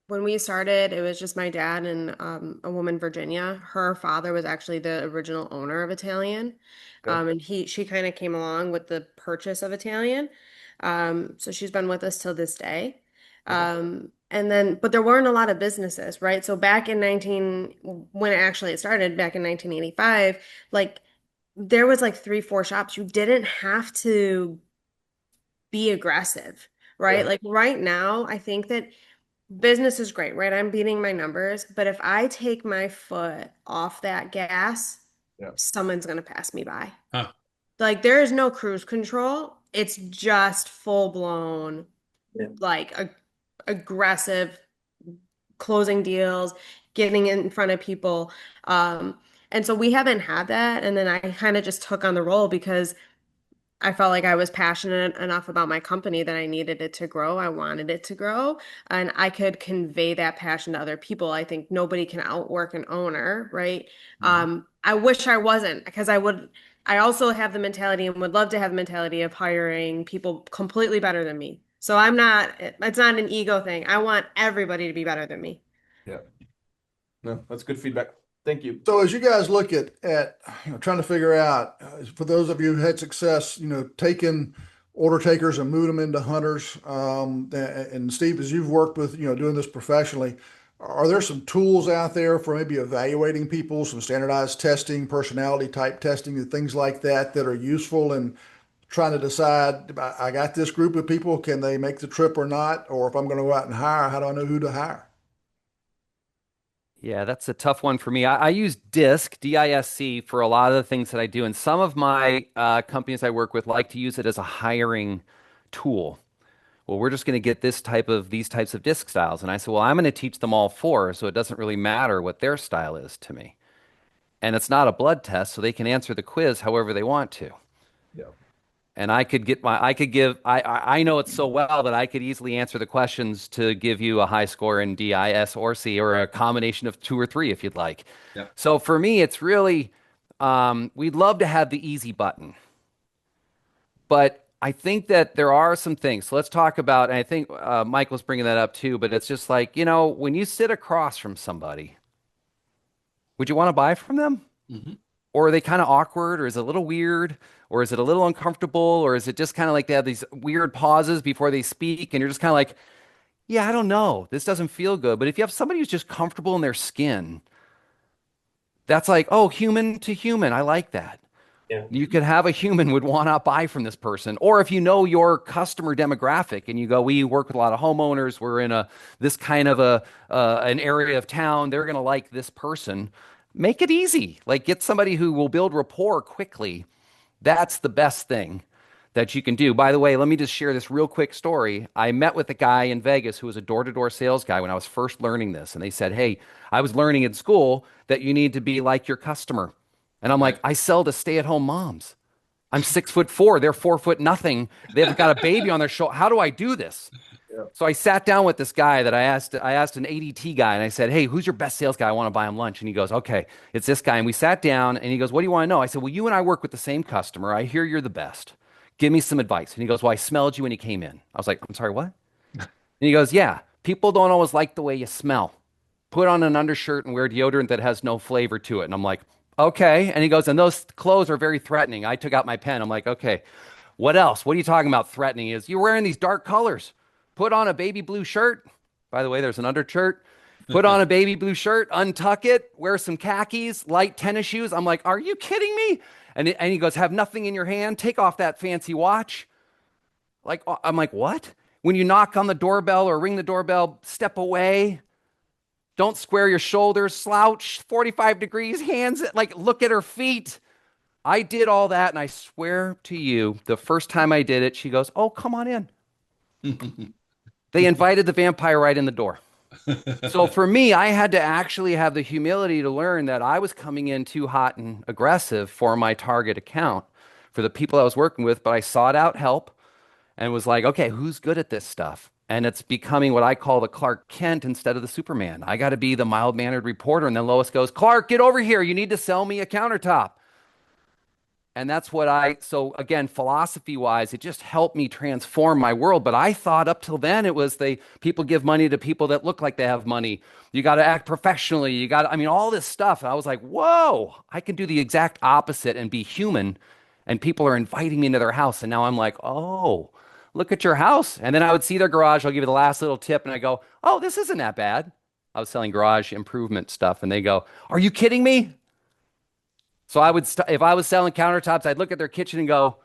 when we started, it was just my dad and a woman, Virginia. Her father was actually the original owner of Italian. Okay. And she kind of came along with the purchase of Italian. So she's been with us till this day. But there weren't a lot of businesses, right? So when it started back in 1985, like there was like 3, 4 shops. You didn't have to be aggressive, right? Yeah. Like right now, I think that business is great, right? I'm beating my numbers, but if I take my foot off that gas, Yeah. someone's going to pass me by. Huh. Like there is no cruise control. It's just full blown, like aggressive closing deals, getting in front of people. And so we haven't had that. And then I kind of just took on the role because I felt like I was passionate enough about my company that I needed it to grow. I wanted it to grow, and I could convey that passion to other people. I think nobody can outwork an owner, right? I wish I wasn't, because I also have the mentality and would love to have the mentality of hiring people completely better than me. So it's not an ego thing. I want everybody to be better than me. Yeah. No, that's good feedback. Thank you. So as you guys look at trying to figure out, for those of you who had success, taking order takers and moving them into hunters, and Steve, as you've worked with, doing this professionally, are there some tools out there for maybe evaluating people, some standardized testing, personality type testing, and things like that are useful in trying to decide, I got this group of people, can they make the trip or not? Or if I'm going to go out and hire, how do I know who to hire? Yeah, that's a tough one for me. I use DISC, DISC, for a lot of the things that I do. And some of my companies I work with like to use it as a hiring tool. Well, we're just going to get these types of disc styles. And I said, well, I'm going to teach them all four, so it doesn't really matter what their style is to me. And it's not a blood test, so they can answer the quiz however they want to. Yeah. And I know it so well that I could easily answer the questions to give you a high score in DIS or C or a combination of two or three if you'd like. Yeah. So for me, it's really, we'd love to have the easy button. But I think that there are some things. So let's talk about, and I think Michael's bringing that up too, but it's just like, when you sit across from somebody, would you want to buy from them? Hmm. Or are they kind of awkward, or is it a little weird, or is it a little uncomfortable, or is it just kind of like they have these weird pauses before they speak, and you're just kind of like, yeah, I don't know. This doesn't feel good. But if you have somebody who's just comfortable in their skin, that's like, oh, human to human. I like that. Yeah. You could have a human would want to buy from this person. Or if you know your customer demographic and you go, we work with a lot of homeowners, we're in this kind of an area of town, they're going to like this person. Make it easy. Like get somebody who will build rapport quickly. That's the best thing that you can do. By the way, let me just share this real quick story. I met with a guy in Vegas who was a door-to-door sales guy when I was first learning this. And they said, hey, I was learning in school that you need to be like your customer. And I'm like, I sell to stay-at-home moms. I'm 6'4". They're 4 foot nothing. They've got a baby on their shoulder. How do I do this? Yeah. So I sat down with this guy that I asked an ADT guy and I said, hey, who's your best sales guy? I want to buy him lunch. And he goes, okay, it's this guy. And we sat down and he goes, what do you want to know? I said, well, you and I work with the same customer. I hear you're the best. Give me some advice. And he goes, well, I smelled you when you came in. I was like, I'm sorry, what? And he goes, yeah, people don't always like the way you smell. Put on an undershirt and wear deodorant that has no flavor to it. And I'm like, okay. And he goes, and those clothes are very threatening. I took out my pen. I'm like, okay, what else? What are you talking about threatening? Is you're wearing these dark colors. Put on a baby blue shirt. By the way, there's an undershirt. Put on a baby blue shirt, untuck it, wear some khakis, light tennis shoes. I'm like, are you kidding me? And he goes, have nothing in your hand. Take off that fancy watch. Like, I'm like, what? When you knock on the doorbell or ring the doorbell, step away. Don't square your shoulders, slouch 45 degrees, hands, like look at her feet. I did all that. And I swear to you, the first time I did it, she goes, oh, come on in. They invited the vampire right in the door. So for me, I had to actually have the humility to learn that I was coming in too hot and aggressive for my target account, for the people I was working with, but I sought out help and was like, okay, who's good at this stuff? And it's becoming what I call the Clark Kent instead of the Superman. I got to be the mild-mannered reporter. And then Lois goes, Clark, get over here. You need to sell me a countertop. And that's so again, philosophy wise, it just helped me transform my world. But I thought up till then it was people give money to people that look like they have money. You got to act professionally. All this stuff. And I was like, whoa, I can do the exact opposite and be human. And people are inviting me into their house. And now I'm like, oh, look at your house. And then I would see their garage. I'll give you the last little tip. And I go, oh, this isn't that bad. I was selling garage improvement stuff. And they go, are you kidding me? So if I was selling countertops, I'd look at their kitchen and go,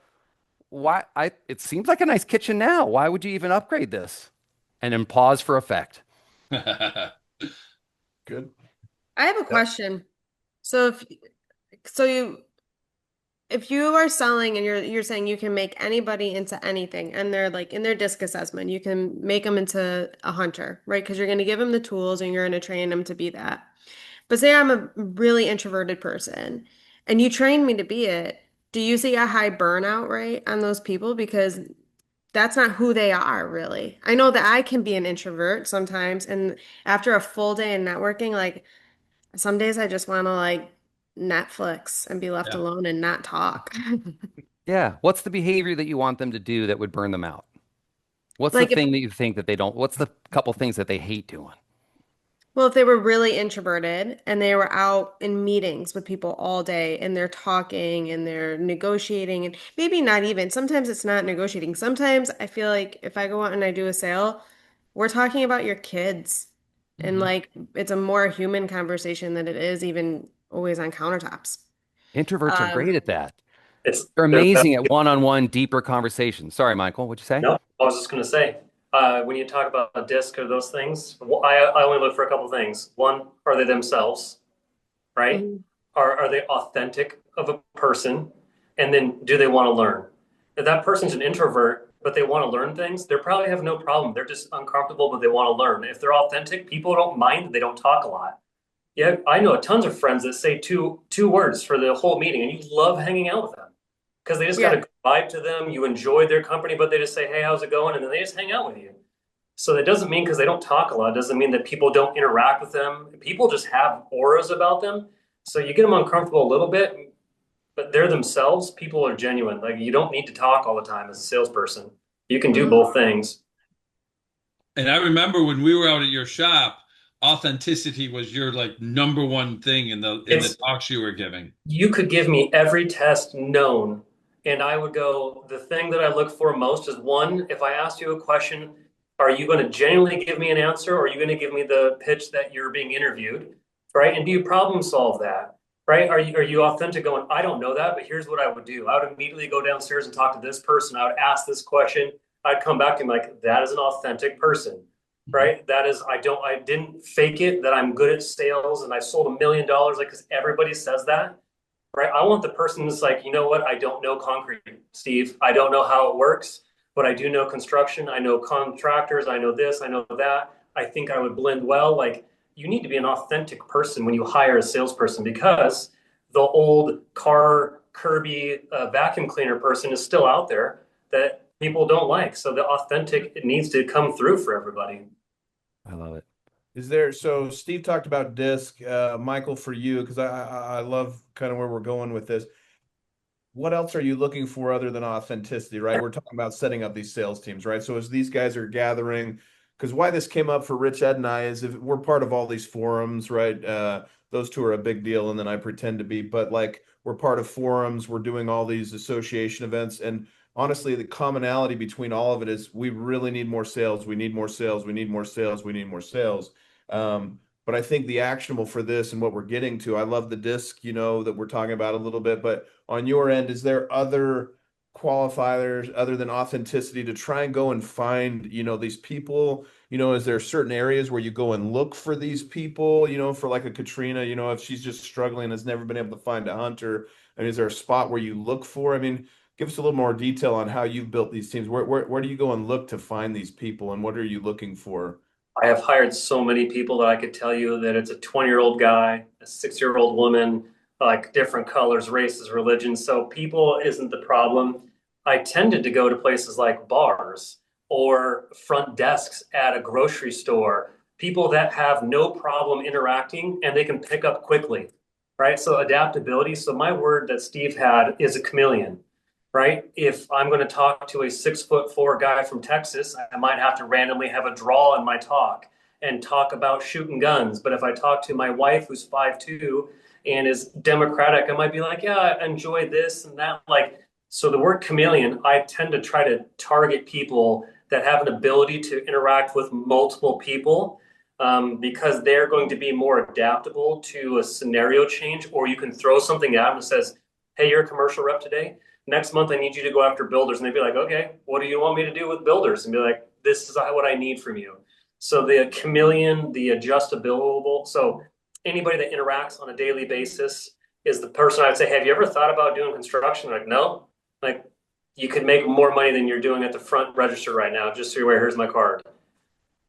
"Why? It seems like a nice kitchen now. Why would you even upgrade this?" And then pause for effect. Good. I have a question. So if you are selling and you're saying you can make anybody into anything, and they're like in their disc assessment, you can make them into a hunter, right? Because you're going to give them the tools and you're going to train them to be that. But say I'm a really introverted person and you train me to be it, do you see a high burnout rate on those people? Because that's not who they are, really. I know that I can be an introvert sometimes, and after a full day in networking, like some days I just want to like Netflix and be left Yeah. alone and not talk. Yeah. What's the behavior that you want them to do that would burn them out? What's the Like if thing that you think that they don't? What's the couple things that they hate doing? Well, if they were really introverted and they were out in meetings with people all day and they're talking and they're negotiating, and maybe not even, sometimes it's not negotiating. Sometimes I feel like if I go out and I do a sale, we're talking about your kids, and Mhm. like it's a more human conversation than it is even always on countertops. Introverts are Um, great at that. You're they're the best. amazing at one-on-one deeper conversations. Sorry, Michael, what'd you say? No, I was just going to say, when you talk about a disc or those things, I only look for a couple things. One, are they themselves, right? Mhm. Are they authentic of a person? And then do they want to learn? If that person's an introvert, but they want to learn things, they probably have no problem. They're just uncomfortable, but they want to learn. If they're authentic, people don't mind. They don't talk a lot. Yeah, I know tons of friends that say two words for the whole meeting, and you love hanging out with them because they just got Yeah. a good vibe to them. You enjoy their company, but they just say, "Hey, how's it going?" And then they just hang out with you. So that doesn't mean because they don't talk a lot, doesn't mean that people don't interact with them. People just have auras about them. So you get them uncomfortable a little bit, but they're themselves. People are genuine. Like you don't need to talk all the time as a salesperson. You can do Mhm. both things. And I remember when we were out at your shop, authenticity was your like number one thing in the It's talks you were giving. You could give me every test known, and I would go, the thing that I look for most is one, if I asked you a question, are you going to genuinely give me an answer, or are you going to give me the pitch that you're being interviewed? Right? And do you problem solve that? Right? Are you authentic going, I don't know that, but here's what I would do. I would immediately go downstairs and talk to this person. I would ask this question. I'd come back to him like, that is an authentic person. Right? That is, I didn't fake it that I'm good at sales and I sold $1 million, like, because everybody says that, right? I want the person that's like, you know what? I don't know concrete, Steve. I don't know how it works, but I do know construction. I know contractors. I know this. I know that. I think I would blend well. Like, you need to be an authentic person when you hire a salesperson because the old car Kirby vacuum cleaner person is still out there that people don't like. So the authentic, it needs to come through for everybody. I love it. Is there, so Steve talked about disc, Michael, for you, because I love kind of where we're going with this. What else are you looking for other than authenticity, right? We're talking about setting up these sales teams, right? So as these guys are gathering, because why this came up for Rich, Ed, and I is if we're part of all these forums, right? Those two are a big deal, and then I pretend to be, but like we're part of forums, we're doing all these association events, and honestly, the commonality between all of it is we really need more sales, we need more sales, we need more sales, we need more sales. But I think the actionable for this and what we're getting to, I love the disc, that we're talking about a little bit, but on your end, is there other qualifiers other than authenticity to try and go and find, these people? Is there certain areas where you go and look for these people, for like a Katrina, if she's just struggling and has never been able to find a hunter? I mean, is there a spot where you look for? I mean, give us a little more detail on how you've built these teams. Where do you go and look to find these people, and what are you looking for? I have hired so many people that I could tell you that it's a 20-year-old guy, a 6-year-old woman, like different colors, races, religions. So people isn't the problem. I tended to go to places like bars or front desks at a grocery store, people that have no problem interacting and they can pick up quickly, right? So adaptability. So my word that Steve had is a chameleon, right? If I'm going to talk to a 6'4" guy from Texas, I might have to randomly have a draw in my talk and talk about shooting guns. But if I talk to my wife who's 5'2" and is Democratic, I might be like, yeah, I enjoy this and that. Like, so the word chameleon, I tend to try to target people that have an ability to interact with multiple people because they're going to be more adaptable to a scenario change, or you can throw something at them that says, hey, you're a commercial rep today. Next month, I need you to go after builders. And they'd be like, okay, what do you want me to do with builders? And be like, this is what I need from you. So the chameleon, the adjustable. So anybody that interacts on a daily basis is the person I'd say, have you ever thought about doing construction? Like, no, like you could make more money than you're doing at the front register right now. Just so you're aware, here's my card.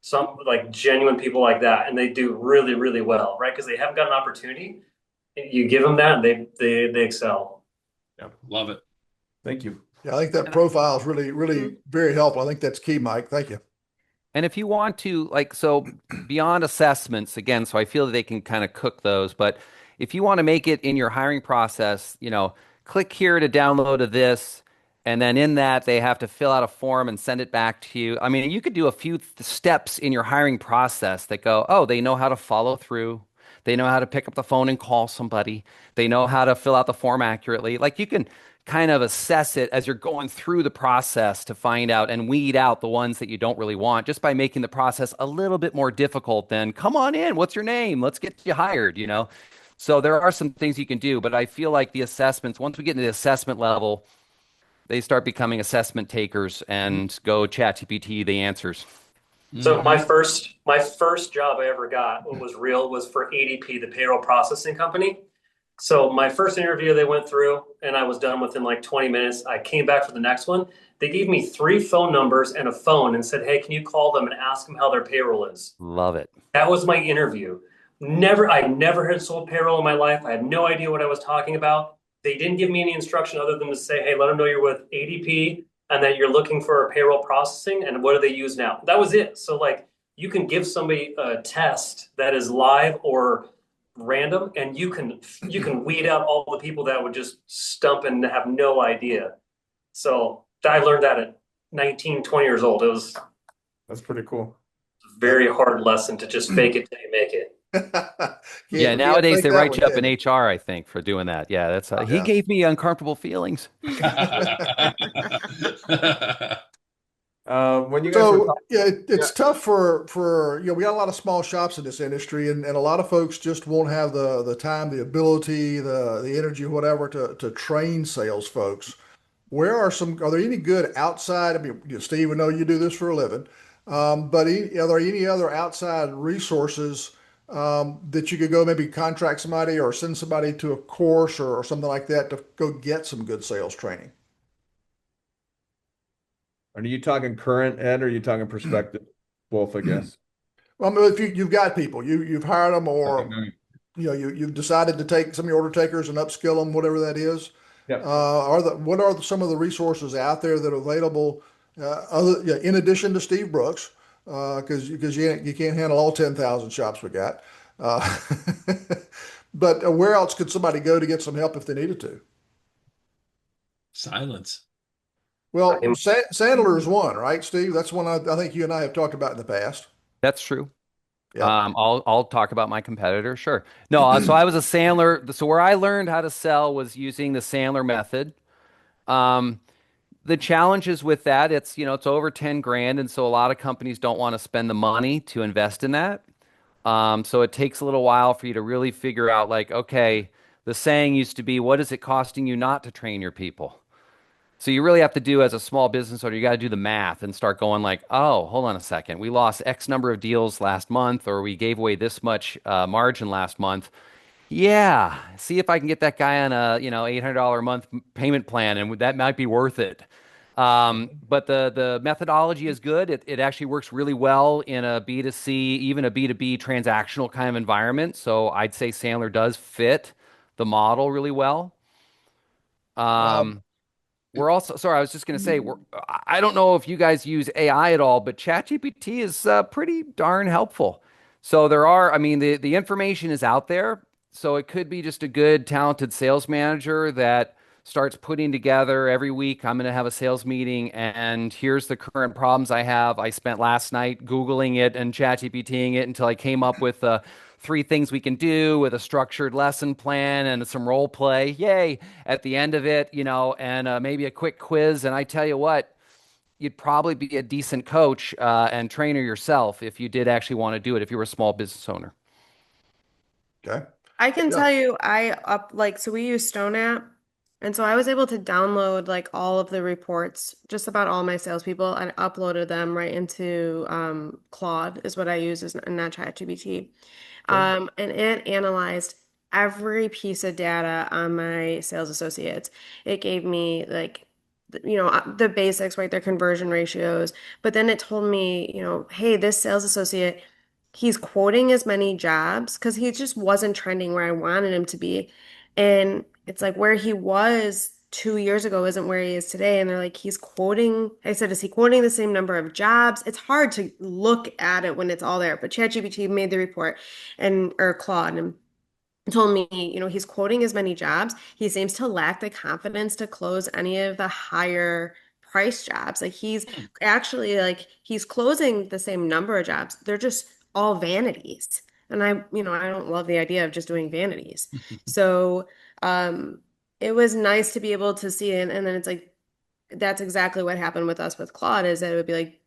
Some like genuine people like that, and they do really, really well, right? Because they haven't got an opportunity. You give them that, and they excel. Yeah, Love it. thank you. Yeah, I think that profile is really, really very helpful. I think that's key, Mike. Thank you. And if you want to, like, so beyond assessments, again, so I feel that they can kind of cook those, but if you want to make it in your hiring process, click here to download of this, and then in that they have to fill out a form and send it back to you. I mean, you could do a few steps in your hiring process that go, oh, they know how to follow through. They know how to pick up the phone and call somebody. They know how to fill out the form accurately. Like you can kind of assess it as you're going through the process to find out and weed out the ones that you don't really want just by making the process a little bit more difficult than come on in, what's your name, let's get you hired. So there are some things you can do, but I feel like the assessments, once we get into the assessment level, they start becoming assessment takers and go ChatGPT the answers. So Mhm. my first job I ever got, what was real, was for ADP, the payroll processing company. So my first interview they went through and I was done within like 20 minutes. I came back for the next one. They gave me 3 phone numbers and a phone and said, "Hey, can you call them and ask them how their payroll is?" Love it. That was my interview. I never had sold payroll in my life. I had no idea what I was talking about. They didn't give me any instruction other than to say, "Hey, let them know you're with ADP and that you're looking for payroll processing and what do they use now." That was it. So like you can give somebody a test that is live or random and you can weed out all the people that would just stump and have no idea. So I learned that at 19, 20 years old. It was That's pretty cool. a very hard lesson to just fake it till you make it. Yeah, Can't nowadays fake they that write one, you up can in you? HR, I think, for doing that. Yeah, that's he Yeah. gave me uncomfortable feelings. When you guys were So talking, yeah, yeah, it's tough for we got a lot of small shops in this industry, and a lot of folks just won't have the time, the ability, the energy, whatever, to train sales folks. Are there any good outside? I mean, Steve, I know you do this for a living, but are there any other outside resources that you could go maybe contract somebody or send somebody to a course or something like that to go get some good sales training? are you talking current, Ed, or are you talking perspective? Both, I guess. Well, I mean, if you've got people, you've hired them, Okay, or no. you've decided to take some of your order takers and upskill them, whatever that is. Yep. What are some of the resources out there that are available, in addition to Steve Brooks, because you can't handle all 10,000 shops we got. Uh, but where else could somebody go to get some help if they needed to? Silence. Well, Sandler is one, right, Steve? That's one I think you and I have talked about in the past. That's true. Yep. I'll talk about my competitor. Sure. No, so I was a Sandler. So where I learned how to sell was using the Sandler method. Um, the challenges with that, it's over 10 grand, and so a lot of companies don't want to spend the money to invest in that. So it takes a little while for you to really figure out, like, okay, the saying used to be, what is it costing you not to train your people? So you really have to do as a small business owner, you got to do the math and start going like, oh, hold on a second. We lost X number of deals last month, or we gave away this much margin last month. Yeah, see if I can get that guy on a $800 a month payment plan, and that might be worth it. But the methodology is good. It actually works really well in a B2C, even a B2B transactional kind of environment. So I'd say Sandler does fit the model really well. Um, Um, we're also, sorry, I was just going to say, I don't know if you guys use AI at all, but ChatGPT is pretty darn helpful. So I mean, the information is out there. So it could be just a good, talented sales manager that starts putting together every week. I'm going to have a sales meeting, and here's the current problems I have. I spent last night Googling it and ChatGPTing it until I came up with 3 things we can do with a structured lesson plan and some role play. Yay! At the end of it, and maybe a quick quiz. And I tell you what, you'd probably be a decent coach and trainer yourself if you did actually want to do it, if you were a small business owner. okay. I can Yeah. tell you, so we use Stone app. And so I was able to download like all of the reports, just about all my salespeople, and uploaded them right into Claude is what I use, is and not ChatGPT. Okay. And it analyzed every piece of data on my sales associates. It gave me like, the basics, right? Their conversion ratios. But then it told me, hey, this sales associate, he's quoting as many jobs because he just wasn't trending where I wanted him to be. And it's like where he was 2 years ago isn't where he is today. And they're like, I said, is he quoting the same number of jobs? It's hard to look at it when it's all there. But ChatGPT made the report or Claude and told me, he's quoting as many jobs. He seems to lack the confidence to close any of the higher price jobs. Like he's actually like he's closing the same number of jobs. They're just all vanities. And I don't love the idea of just doing vanities. So, it was nice to be able to see it. And then it's like, that's exactly what happened with us with Claude is that it would be like,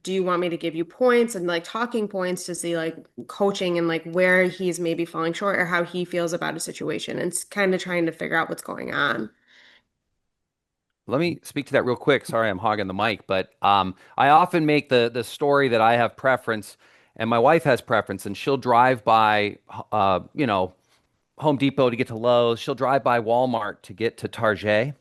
do you want me to give you points and like talking points to see like coaching and like where he's maybe falling short or how he feels about a situation and kind of trying to figure out what's going on. Let me speak to that real quick. Sorry, I'm hogging the mic, but I often make the story that I have preference and my wife has preference, and she'll drive by, Home Depot to get to Lowe's. She'll drive by Walmart to get to Target.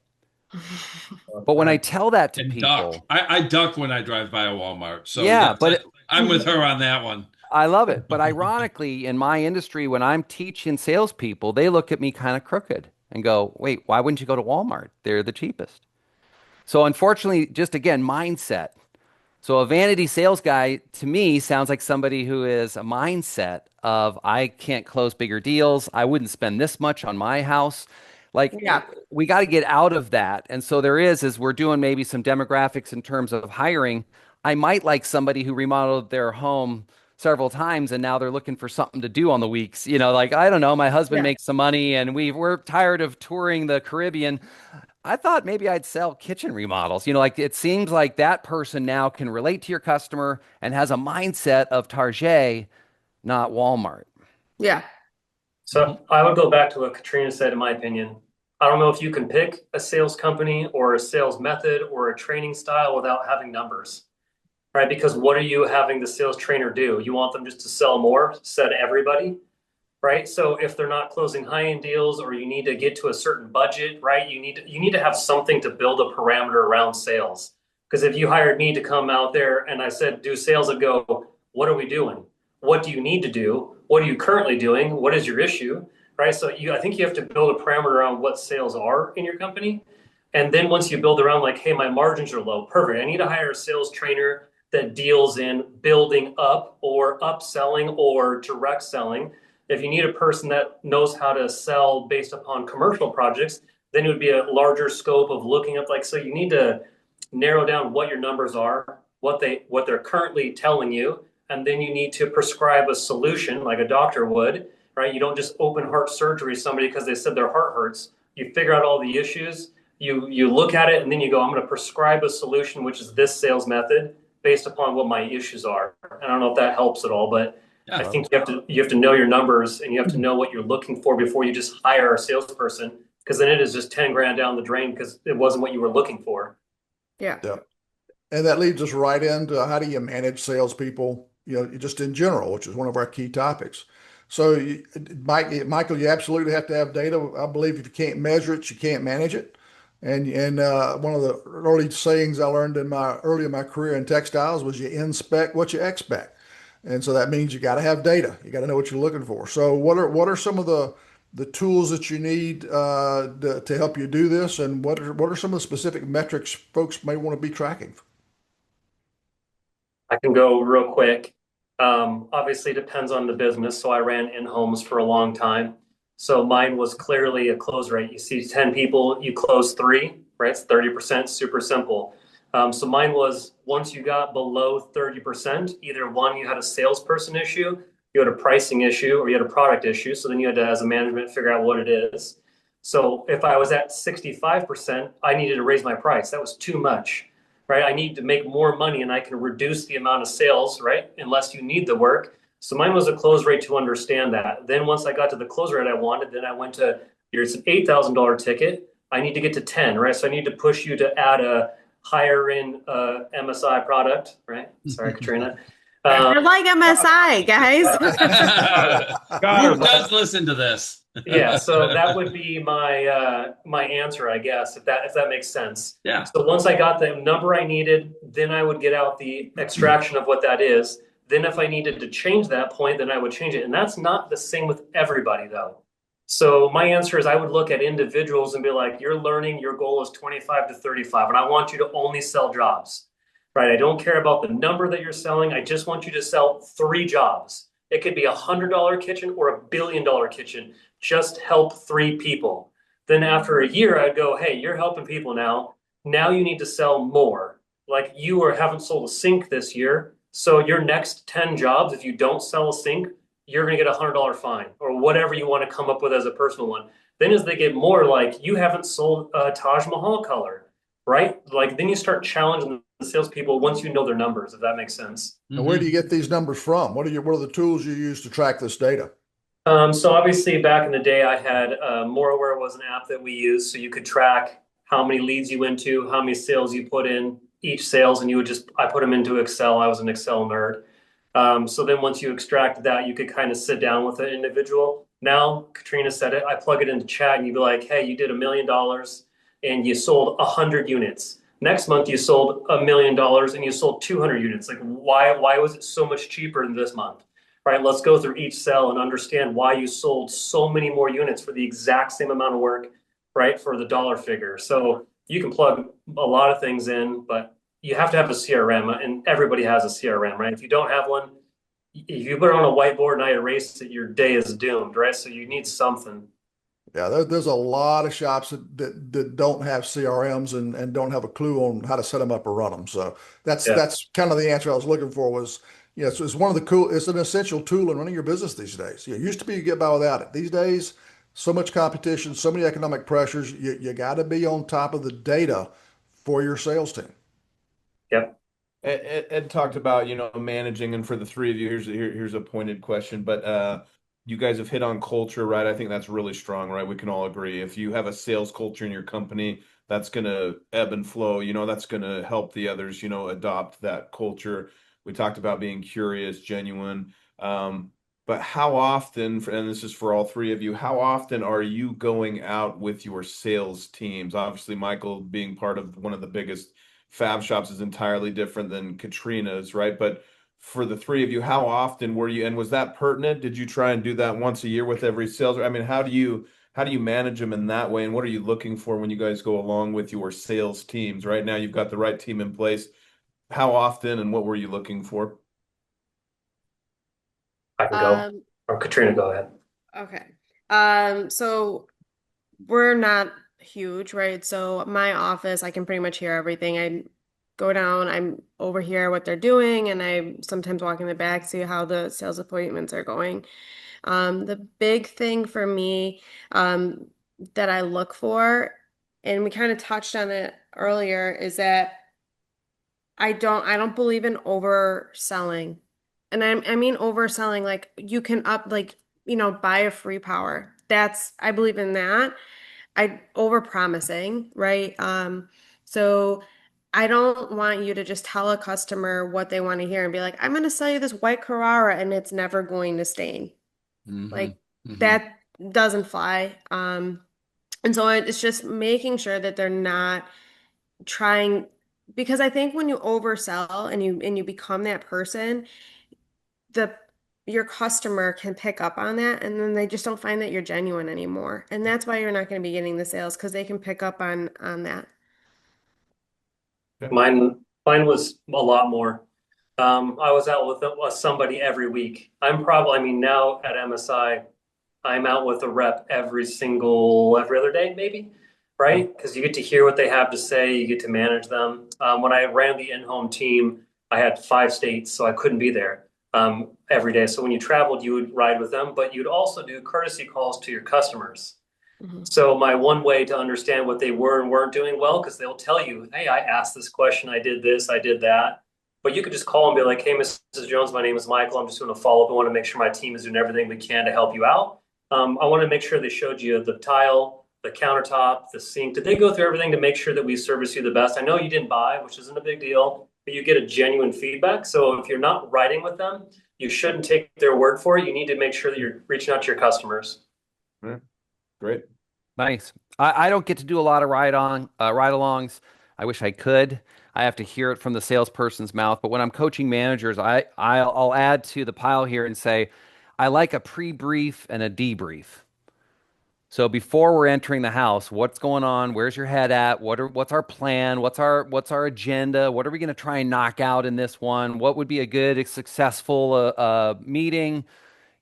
But when I tell that to And duck. people, I duck when I drive by a Walmart. So yeah, yes, but it, I'm with her on that one. I love it. But ironically, in my industry, when I'm teaching salespeople, they look at me kind of crooked and go, wait, why wouldn't you go to Walmart? They're the cheapest. So unfortunately, just again, mindset. So a vanity sales guy to me sounds like somebody who is a mindset of I can't close bigger deals. I wouldn't spend this much on my house. Like Yeah. we got to get out of that. And so there is, as we're doing maybe some demographics in terms of hiring, I might like somebody who remodeled their home several times and now they're looking for something to do on the weeks. Like I don't know, my husband Yeah. makes some money and we're tired of touring the Caribbean. I thought maybe I'd sell kitchen remodels. Like it seems like that person now can relate to your customer and has a mindset of Target, not Walmart. Yeah. So I would go back to what Katrina said, in my opinion. I don't know if you can pick a sales company or a sales method or a training style without having numbers, right? Because what are you having the sales trainer do? You want them just to sell more, said everybody, right? So if they're not closing high-end deals or you need to get to a certain budget, right? You need to have something to build a parameter around sales. Because if you hired me to come out there and I said, do sales, I'd go, what are we doing? What do you need to do? What are you currently doing? What is your issue? Right. So I think you have to build a parameter around what sales are in your company. And then once you build around like, hey, my margins are low, perfect. I need to hire a sales trainer that deals in building up or upselling or direct selling. If you need a person that knows how to sell based upon commercial projects, then it would be a larger scope of looking up like, so you need to narrow down what your numbers are, what they're currently telling you, and then you need to prescribe a solution like a doctor would, right? You don't just open heart surgery to somebody because they said their heart hurts. You figure out all the issues, you look at it, and then you go, I'm going to prescribe a solution, which is this sales method based upon what my issues are. I don't know if that helps at all, but Yeah. I think you have to know your numbers and you have to know what you're looking for before you just hire a salesperson, because then it is just 10 grand down the drain because it wasn't what you were looking for. Yeah. Yeah. And that leads us right into how do you manage salespeople, just in general, which is one of our key topics. So, Michael, you absolutely have to have data. I believe if you can't measure it, you can't manage it. And one of the early sayings I learned early in my career in textiles was you inspect what you expect. And so that means you got to have data. You got to know what you're looking for. So what are some of the tools that you need to help you do this, and what are some of the specific metrics folks may want to be tracking? I can go real quick. Obviously, it depends on the business. So I ran in-homes for a long time. So mine was clearly a close rate. You see 10 people, you close 3, right? It's 30%, super simple. So mine was once you got below 30%, either one, you had a salesperson issue, you had a pricing issue, or you had a product issue. So then you had to, as a management, figure out what it is. So if I was at 65%, I needed to raise my price. That was too much, right? I need to make more money and I can reduce the amount of sales, right? Unless you need the work. So mine was a close rate to understand that. Then once I got to the close rate I wanted, then I went to, here's an $8,000 ticket. I need to get to 10, right? So I need to push you to add a higher end MSI product, right? Sorry, Katrina. You're like MSI, guys. Who does listen to this? Yeah, so that would be my answer, I guess, if that makes sense. Yeah. So once I got the number I needed, then I would get out the extraction of what that is. Then if I needed to change that point, then I would change it. And that's not the same with everybody, though. So my answer is I would look at individuals and be like, you're learning, your goal is 25 to 35, and I want you to only sell jobs, right? I don't care about the number that you're selling. I just want you to sell 3 jobs. It could be $100 kitchen or $1 billion kitchen. Just help 3 people. Then after a year, I'd go, hey, you're helping people now. Now you need to sell more. Like you haven't sold a sink this year. So your next 10 jobs, if you don't sell a sink, you're going to get $100 fine or whatever you want to come up with as a personal one. Then as they get more, like you haven't sold a Taj Mahal color, right? Like then you start challenging salespeople once you know their numbers, if that makes sense. And where do you get these numbers from? What are the tools you use to track this data? So obviously back in the day, I had MoreAware was an app that we used, so you could track how many leads you went to, how many sales you put in, each sales, and I put them into Excel. I was an Excel nerd. So then once you extracted that, you could kind of sit down with an individual. Now, Katrina said it, I plug it into chat and you'd be like, hey, you did $1 million and you sold 100 units. Next month, you sold $1 million and you sold 200 units. Like, why was it so much cheaper than this month? Right? Let's go through each cell and understand why you sold so many more units for the exact same amount of work, right? For the dollar figure. So you can plug a lot of things in, but you have to have a CRM, and everybody has a CRM, right? If you don't have one, if you put it on a whiteboard and I erase it, your day is doomed, right? So you need something. Yeah, there's a lot of shops that don't have CRMs and don't have a clue on how to set them up or run them. So that's kind of the answer I was looking for was, it's one of the it's an essential tool in running your business these days. It used to be you get by without it. These days, so much competition, so many economic pressures, you got to be on top of the data for your sales team. Yep. Ed talked about, managing, and for the three of you, here's a pointed question, but you guys have hit on culture, right? I think that's really strong, right? We can all agree. If you have a sales culture in your company, that's going to ebb and flow, that's going to help the others, adopt that culture. We talked about being curious, genuine. But how often, and this is for all three of you, how often are you going out with your sales teams? Obviously, Michael being part of one of the biggest fab shops is entirely different than Katrina's, right? But for the three of you, how often were you, and was that pertinent? Did you try and do that once a year with every sales? I mean, how do you manage them in that way? And what are you looking for when you guys go along with your sales teams? Right now, you've got the right team in place. How often and what were you looking for? I can go. Or Katrina, go ahead. Okay. So we're not huge, right? So my office, I can pretty much hear everything. I go down, I'm over here what they're doing, and I sometimes walk in the back, see how the sales appointments are going. The big thing for me that I look for, and we kind of touched on it earlier, is that I don't believe in overselling. And I mean overselling, like you can buy a free power. I believe in that. I over promising, right? So I don't want you to just tell a customer what they want to hear and be like, I'm going to sell you this white Carrara and it's never going to stain. Like that doesn't fly. And so it's just making sure that they're not trying, because I think when you oversell and you become that person, the your customer can pick up on that, and then they just don't find that you're genuine anymore. And that's why you're not going to be getting the sales, because they can pick up on that. Mine was a lot more. I was out with somebody every week. Now at MSI, I'm out with a rep every other day, maybe, right? Because you get to hear what they have to say, you get to manage them. When I ran the in-home team, I had 5 states, so I couldn't be there every day. So when you traveled, you would ride with them, but you'd also do courtesy calls to your customers. So my one way to understand what they were and weren't doing well, because they'll tell you, hey, I asked this question, I did this, I did that. But you could just call and be like, hey, Mrs. Jones, my name is Michael. I'm just doing a follow-up. I want to make sure my team is doing everything we can to help you out. I want to make sure they showed you the tile, the countertop, the sink. Did they go through everything to make sure that we service you the best? I know you didn't buy, which isn't a big deal, but you get a genuine feedback. So if you're not writing with them, you shouldn't take their word for it. You need to make sure that you're reaching out to your customers. Yeah. Great. Nice. I don't get to do a lot of ride-alongs. I wish I could. I have to hear it from the salesperson's mouth. But when I'm coaching managers, I'll add to the pile here and say, I like a pre-brief and a debrief. So before we're entering the house, what's going on? Where's your head at? What's our plan? What's our agenda? What are we going to try and knock out in this one? What would be a good, successful meeting?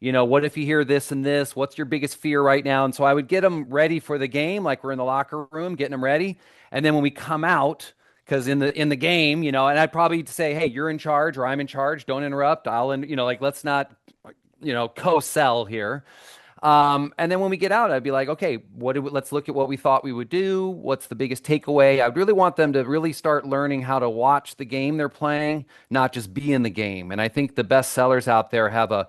What if you hear this and this? What's your biggest fear right now? And so I would get them ready for the game, like we're in the locker room, getting them ready. And then when we come out, because in the game, and I'd probably say, hey, you're in charge or I'm in charge. Don't interrupt. Let's not, co-sell here. And then when we get out, I'd be like, okay, let's look at what we thought we would do. What's the biggest takeaway? I'd really want them to really start learning how to watch the game they're playing, not just be in the game. And I think the best sellers out there have a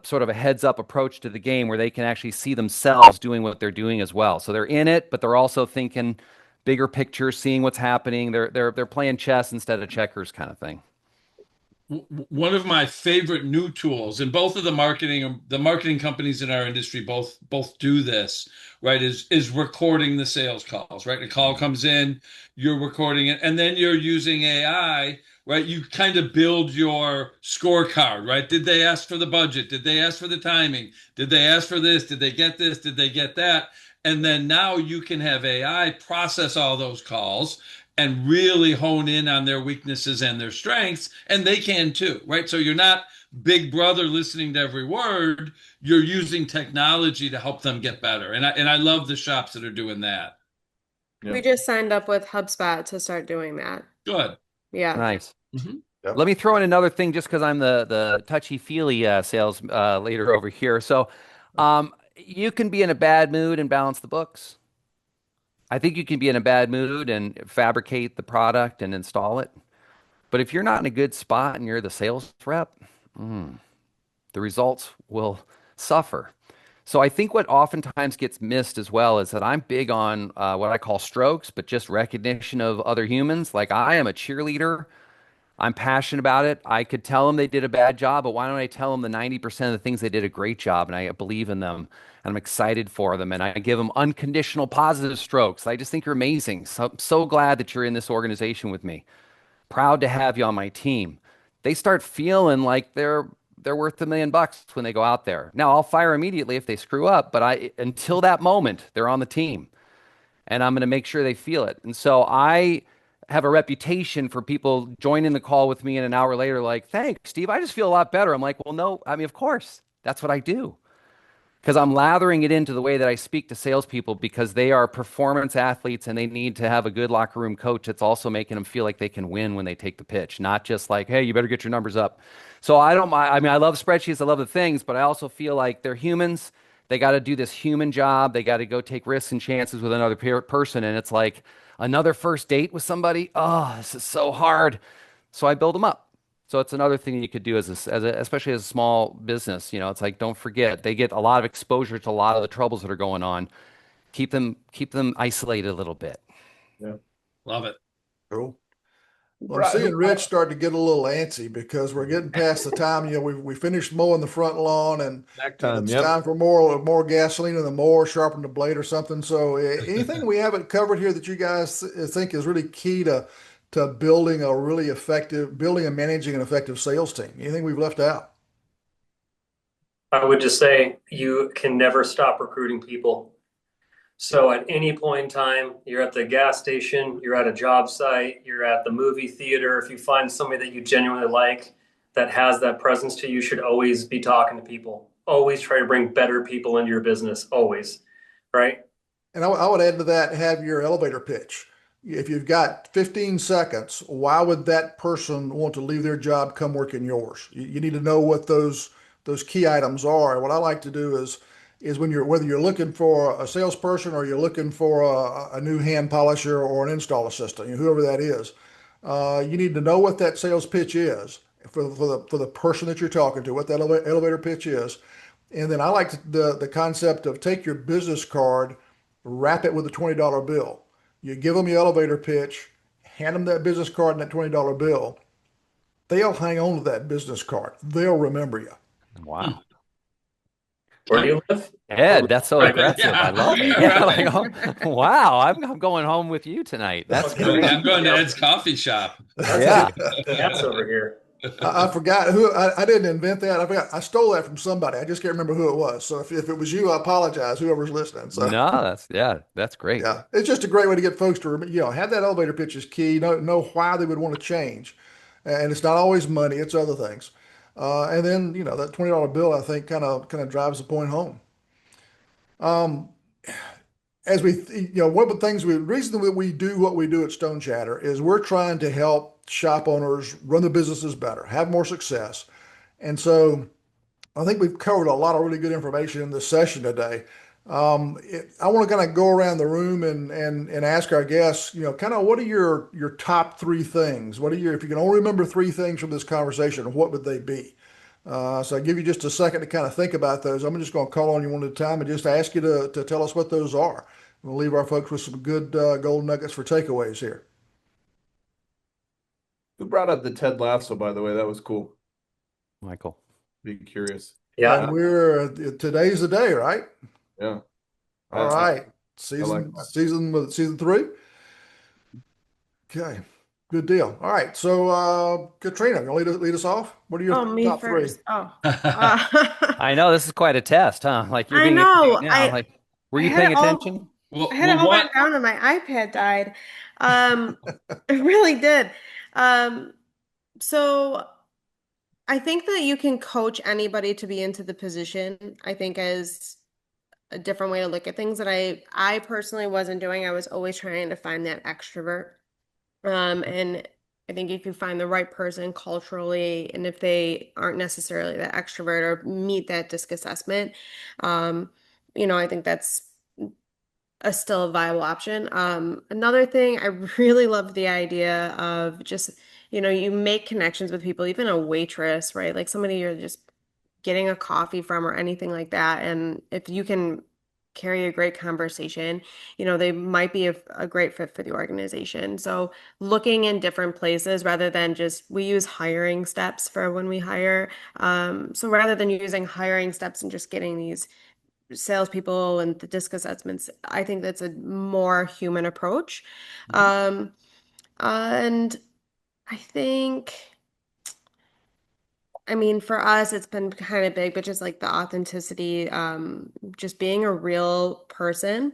sort of a heads up approach to the game where they can actually see themselves doing what they're doing as well. So they're in it, but they're also thinking bigger picture, seeing what's happening. They're playing chess instead of checkers kind of thing. One of my favorite new tools, and both of the marketing companies in our industry both do this, right, is recording the sales calls, right? A call comes in, you're recording it, and then you're using AI, right? You kind of build your scorecard, right? Did they ask for the budget? Did they ask for the timing? Did they ask for this? Did they get this? Did they get that? And then now you can have AI process all those calls and really hone in on their weaknesses and their strengths, and they can too, right? So you're not big brother listening to every word. You're using technology to help them get better. And I love the shops that are doing that. Yeah. We just signed up with HubSpot to start doing that. Good. Yeah. Nice. Mm-hmm. Yep. Let me throw in another thing just because I'm the touchy-feely sales leader over here. So you can be in a bad mood and balance the books. I think you can be in a bad mood and fabricate the product and install it. But if you're not in a good spot and you're the sales rep, the results will suffer. So I think what oftentimes gets missed as well is that I'm big on what I call strokes, but just recognition of other humans. Like I am a cheerleader. I'm passionate about it. I could tell them they did a bad job, but why don't I tell them the 90% of the things they did a great job and I believe in them and I'm excited for them and I give them unconditional positive strokes. I just think you're amazing. So I'm so glad that you're in this organization with me. Proud to have you on my team. They start feeling like they're worth $1 million when they go out there. Now I'll fire immediately if they screw up, but until that moment, they're on the team and I'm going to make sure they feel it. And so I have a reputation for people joining the call with me and an hour later, like, thanks, Steve. I just feel a lot better. I'm like, well, no, I mean, of course, that's what I do. Because I'm lathering it into the way that I speak to salespeople because they are performance athletes and they need to have a good locker room coach that's also making them feel like they can win when they take the pitch, not just like, hey, you better get your numbers up. So I mean, I love spreadsheets, I love the things, but I also feel like they're humans. They got to do this human job. They got to go take risks and chances with another person. And it's like another first date with somebody. Oh, this is so hard. So I build them up. So it's another thing you could do especially as a small business. You know, it's like don't forget they get a lot of exposure to a lot of the troubles that are going on. Keep them isolated a little bit. Yeah. Love it. Cool. Well, I'm seeing Rich start to get a little antsy because we're getting past the time. You know, we finished mowing the front lawn, and Time, it's yep. time for more gasoline in the mower, sharpen the blade or something. So, anything we haven't covered here that you guys think is really key to building and managing an effective sales team? Anything we've left out? I would just say you can never stop recruiting people. So at any point in time, you're at the gas station, you're at a job site, you're at the movie theater. If you find somebody that you genuinely like that has that presence to you, should always be talking to people. Always try to bring better people into your business. Always. Right? And I would add to that, have your elevator pitch. If you've got 15 seconds, why would that person want to leave their job, come work in yours? You need to know what those key items are. And what I like to do is whether you're looking for a salesperson or you're looking for a new hand polisher or an install assistant, whoever that is, you need to know what that sales pitch is for the person that you're talking to, what that elevator pitch is. And then I like the concept of take your business card, wrap it with a $20 bill. You give them your elevator pitch, hand them that business card and that $20 bill. They'll hang on to that business card. They'll remember you. Wow. Where do you live? Ed, that's so aggressive. Yeah. I love it. Yeah, like, wow, I'm going home with you tonight. That's great. I'm going to Ed's coffee shop. Yeah. That's over here. I forgot who I didn't invent that. I forgot. I stole that from somebody. I just can't remember who it was. So if it was you, I apologize. Whoever's listening. So No, that's great. yeah, it's just a great way to get folks to remember. Have that elevator pitch is key. Know why they would want to change, and it's not always money. It's other things. And then that $20 bill I think kind of drives the point home. As one of the reason that we do what we do at Stone Chatter is we're trying to help shop owners run their businesses better, have more success. And so I think we've covered a lot of really good information in this session today. I want to kind of go around the room and ask our guests, kind of what are your top three things? What are your, if you can only remember three things from this conversation, what would they be? So I give you just a second to kind of think about those. I'm just going to call on you one at a time and just ask you to tell us what those are. We'll leave our folks with some good gold nuggets for takeaways here. Who brought up the Ted Lasso, by the way? That was cool. Michael. Be curious. Yeah. And today's the day, right? Yeah. All I right. like that. Season three. Okay. Good deal. All right. So, Katrina, gonna lead us off? What are your Oh, me top three? first. Oh. I know this is quite a test, huh? Like you're I being interviewed know. now. Like, were I you had paying it all attention? I Well, had it well, all what? written down and my iPad died. Um, it really did. Um, so I think that you can coach anybody to be into the position, I think is a different way to look at things that I personally wasn't doing. I was always trying to find that extrovert. And I think if you find the right person culturally, and if they aren't necessarily that extrovert or meet that disc assessment, um, I think that's still a viable option. Another thing, I really love the idea of just, you make connections with people, even a waitress, right? Like somebody you're just getting a coffee from or anything like that. And if you can carry a great conversation, they might be a great fit for the organization. So looking in different places rather than just, we use hiring steps for when we hire. So rather than using hiring steps and just getting these salespeople and the disc assessments, I think that's a more human approach. Um, and I think, I mean, for us, it's been kind of big, but just like the authenticity, just being a real person.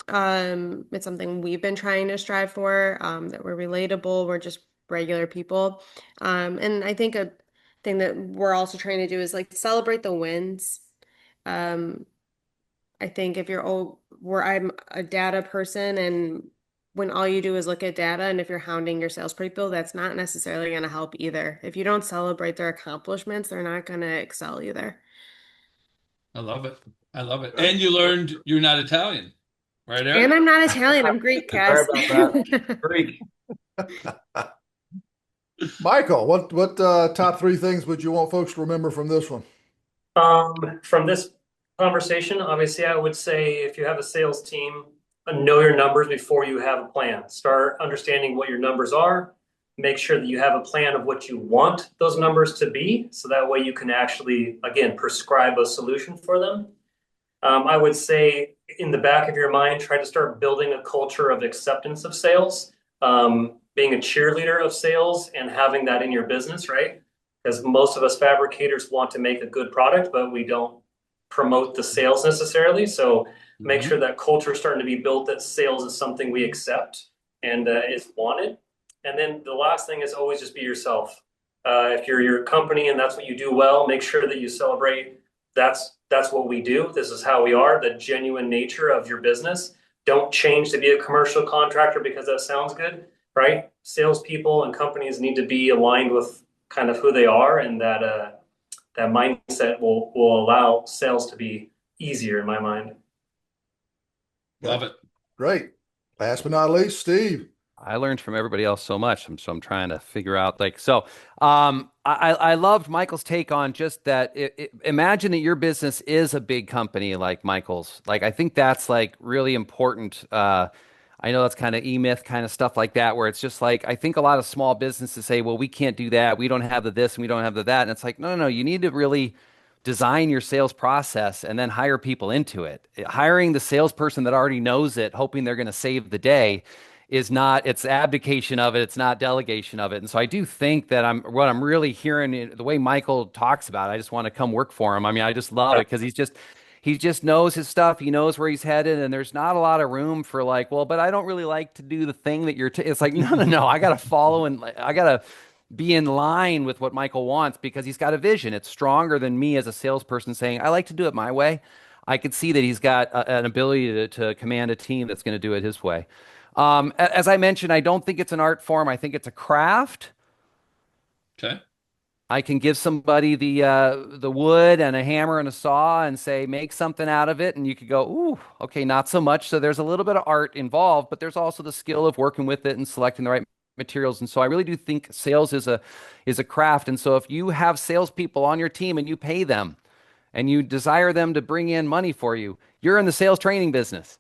It's something we've been trying to strive for, that we're relatable, we're just regular people. And I think a thing that we're also trying to do is like celebrate the wins. Um, I think if you're where I'm a data person and when all you do is look at data and if you're hounding your salespeople, that's not necessarily going to help either. If you don't celebrate their accomplishments, they're not going to excel either. I love it. I love it. Okay. And you learned you're not Italian, right, And Eric? I'm not Italian, I'm Greek, Sorry guys. about that. Greek. Michael, what top three things would you want folks to remember from this one? From this conversation, obviously, I would say if you have a sales team, know your numbers before you have a plan. Start understanding what your numbers are. Make sure that you have a plan of what you want those numbers to be, so that way you can actually, again, prescribe a solution for them. I would say in the back of your mind, try to start building a culture of acceptance of sales, being a cheerleader of sales and having that in your business, right? Because most of us fabricators want to make a good product, but we don't promote the sales necessarily. So make Mhm. sure that culture is starting to be built, that sales is something we accept and is wanted. And then the last thing is always just be yourself. If you're your company and that's what you do well, make sure that you celebrate that's what we do. This is how we are, the genuine nature of your business. Don't change to be a commercial contractor because that sounds good, right? Salespeople and companies need to be aligned with kind of who they are, and that mindset will allow sales to be easier in my mind. Love it. Great. Last but not least, Steve. I learned from everybody else so much, so I'm trying to figure out like so. I loved Michael's take on just that. Imagine that your business is a big company like Michael's. Like I think that's like really important. I know that's kind of e-myth kind of stuff like that, where it's just like I think a lot of small businesses say, "Well, we can't do that. We don't have the this and we don't have the that," and it's like, no, no, no. You need to really design your sales process and then hire people into it. Hiring the salesperson that already knows it, hoping they're going to save the day is not, it's abdication of it, it's not delegation of it. And so I do think that what I'm really hearing the way Michael talks about it, I just want to come work for him. I mean, I just love it because he just knows his stuff. He knows where he's headed, and there's not a lot of room for like, well, but I don't really like to do the thing that it's like, no, no, no. I got to follow and I got to be in line with what Michael wants because he's got a vision. It's stronger than me as a salesperson saying, I like to do it my way. I could see that he's got an ability to command a team that's going to do it his way. As I mentioned, I don't think it's an art form. I think it's a craft. Okay. I can give somebody the wood and a hammer and a saw and say, make something out of it. And you could go, ooh, okay, not so much. So there's a little bit of art involved, but there's also the skill of working with it and selecting the right materials. And so I really do think sales is a craft. And so if you have salespeople on your team and you pay them and you desire them to bring in money for you, you're in the sales training business.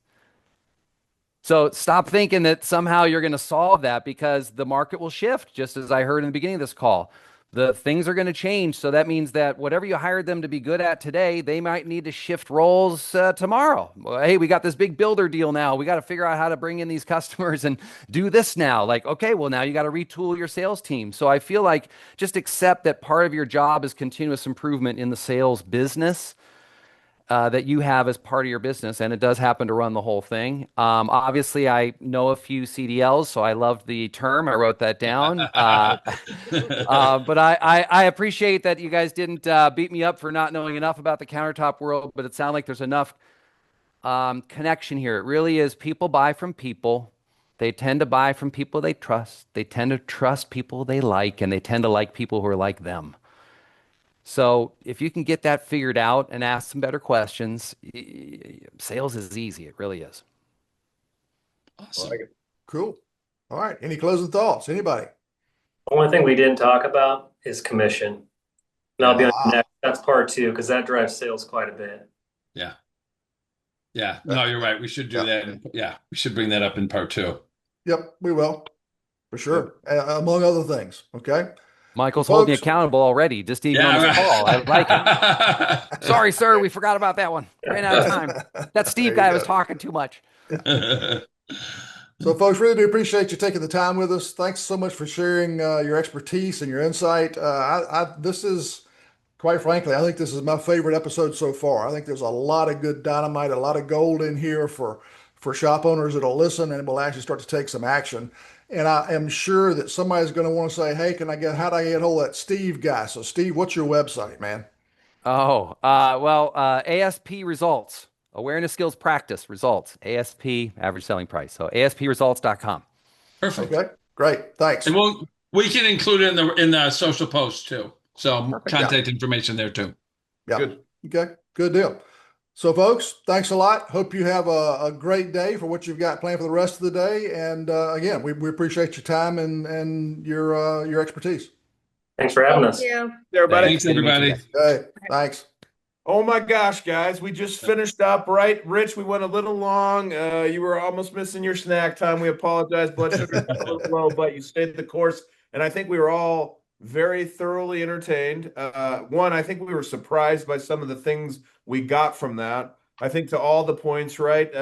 So stop thinking that somehow you're going to solve that, because the market will shift, just as I heard in the beginning of this call. The things are going to change. So that means that whatever you hired them to be good at today, they might need to shift roles tomorrow. Well, hey, we got this big builder deal now. We got to figure out how to bring in these customers and do this now. Like, okay, well, now you got to retool your sales team. So I feel like just accept that part of your job is continuous improvement in the sales business that you have as part of your business, and it does happen to run the whole thing. Obviously, I know a few CDLs, so I loved the term. I wrote that down. But I appreciate that you guys didn't beat me up for not knowing enough about the countertop world, but it sounds like there's enough connection here. It really is, people buy from people. They tend to buy from people they trust. They tend to trust people they like, and they tend to like people who are like them. So if you can get that figured out and ask some better questions, sales is easy. It really is. Awesome. Cool. All right. Any closing thoughts? Anybody? The only thing we didn't talk about is commission. And I'll be on Wow. next. That's part two, because that drives sales quite a bit. Yeah. Yeah. No, you're right. We should do Yeah. that. Yeah. We should bring that up in part 2. Yep, we will. For sure. Among other things. Okay. Michael's Well, holding you folks, accountable already, just even on this call. I like it. it. Sorry, sir, we forgot about that one. Ran out of time. That Steve There you guy was go. talking too much. So, folks, really do appreciate you taking the time with us. Thanks so much for sharing your expertise and your insight. This is, quite frankly, I think this is my favorite episode so far. I think there's a lot of good dynamite, a lot of gold in here for shop owners that'll listen and will actually start to take some action. And I am sure that somebody's going to want to say, "Hey, how do I get hold of that Steve guy?" So, Steve, what's your website, man? Oh, ASP results, awareness skills practice results, ASP average selling price. So ASPresults.com. Perfect. Okay, great. Thanks. And we can include it in the social post too. So Perfect. contact information there too. Yeah. Good. Okay, good deal. So, folks, thanks a lot. Hope you have a great day for what you've got planned for the rest of the day. And again, we appreciate your time and your expertise. Thanks for having us. Yeah. Everybody. Thanks, everybody. Okay, thanks. Oh my gosh, guys, we just finished up, right? Rich, we went a little long. You were almost missing your snack time. We apologize. Blood sugar was a little low, but you stayed the course. And I think we were all very thoroughly entertained. One, I think we were surprised by some of the things we got from that. I think to all the points, right?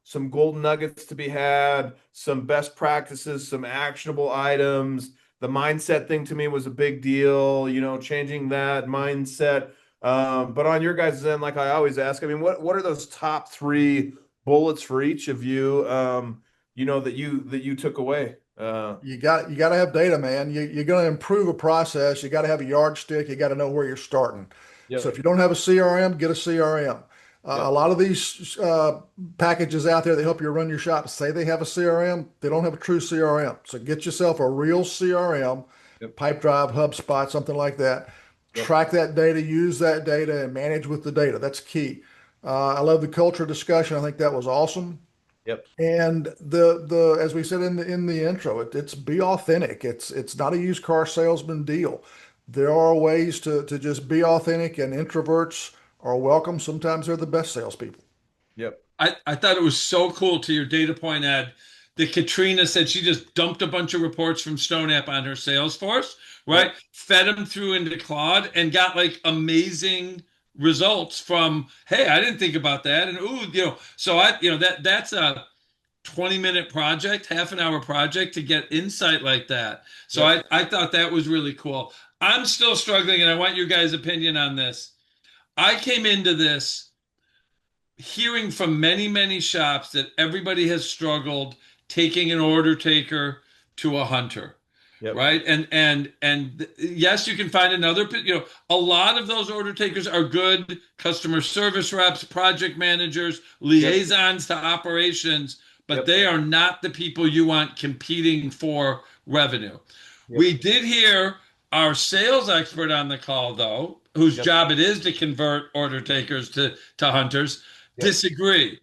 Some golden nuggets to be had, some best practices, some actionable items. The mindset thing to me was a big deal, changing that mindset. But on your guys' end, like I always ask, I mean, what are those top 3 bullets for each of you, that you took away? You got to have data, man. You're going to improve a process. You got to have a yardstick. You got to know where you're starting. Yep. So if you don't have a CRM, get a CRM. A lot of these packages out there that help you run your shop say they have a CRM. They don't have a true CRM. So get yourself a real CRM, Yep. Pipedrive, HubSpot, something like that. Yep. Track that data, use that data, and manage with the data. That's key. I love the culture discussion. I think that was awesome. Yep. And the as we said in the intro, it's be authentic. It's not a used car salesman deal. There are ways to just be authentic, and introverts are welcome. Sometimes they're the best salespeople. Yep. I thought it was so cool, to your data point, Ed, that Katrina said she just dumped a bunch of reports from Stone App on her Salesforce, right? Yep. Fed them through into Claude and got like amazing results from, hey, I didn't think about that. And so that's a 20-minute project, half an hour project to get insight like that. So Yep. I thought that was really cool. I'm still struggling, and I want your guys' opinion on this. I came into this hearing from many, many shops that everybody has struggled taking an order taker to a hunter. Yep. Right. And yes, you can find another, a lot of those order takers are good customer service reps, project managers, liaisons to operations, but Yep. they are not the people you want competing for revenue. Yep. We did hear Our sales expert on the call, though, whose Yep. job it is to convert order takers to hunters, Yep. disagree.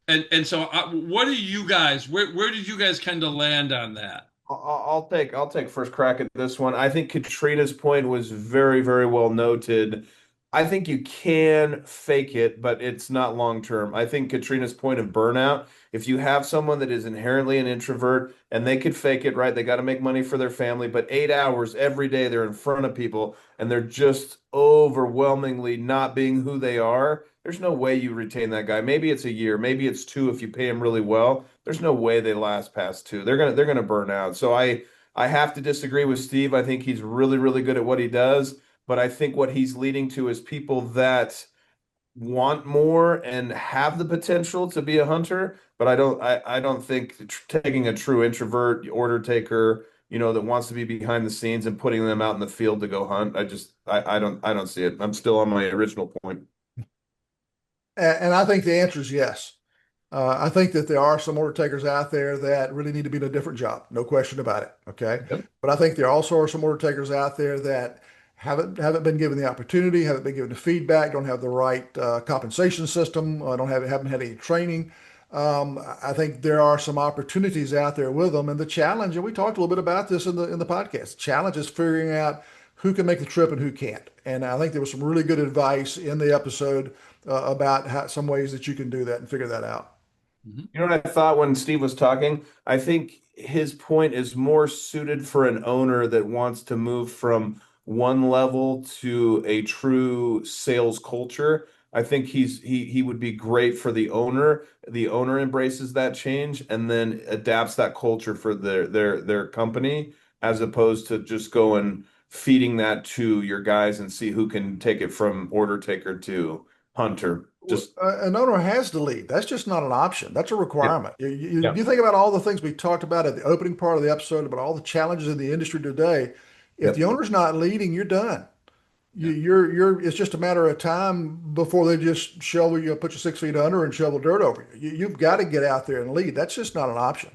And so, what do you guys? Where did you guys kind of land on that? I'll take first crack at this one. I think Katrina's point was very, very well noted. I think you can fake it, but it's not long term. I think Katrina's point of burnout, if you have someone that is inherently an introvert and they could fake it, right? They got to make money for their family, but 8 hours every day they're in front of people and they're just overwhelmingly not being who they are. There's no way you retain that guy. Maybe it's a year, maybe it's two if you pay him really well. There's no way they last past two. They're gonna burn out. So I have to disagree with Steve. I think he's really, really good at what he does, but I think what he's leading to is people that want more and have the potential to be a hunter. But I don't think taking a true introvert order taker, that wants to be behind the scenes and putting them out in the field to go hunt. I don't see it. I'm still on my original point. And I think the answer is yes. I think that there are some order takers out there that really need to be in a different job, no question about it. Okay, Yep. but I think there also are some order takers out there that haven't been given the opportunity, haven't been given the feedback, don't have the right compensation system, don't have haven't had any training. I think there are some opportunities out there with them, and the challenge, and we talked a little bit about this in the podcast. The challenge is figuring out who can make the trip and who can't. And I think there was some really good advice in the episode about some ways that you can do that and figure that out. Mhm. You know what I thought when Steve was talking? I think his point is more suited for an owner that wants to move from one level to a true sales culture. I think he would be great for the owner. The owner embraces that change and then adapts that culture for their company, as opposed to just going feeding that to your guys and see who can take it from order taker to hunter. Just An owner has to lead. That's just not an option. That's a yeah, requirement. yeah, You think about all the things we talked about at the opening part of the episode about all the challenges in the industry today. If the yep, owner's not leading, you're done. Yeah. It's just a matter of time before they just shovel you, put you 6 feet under and shovel dirt over you. You've got to get out there and lead. That's just not an option.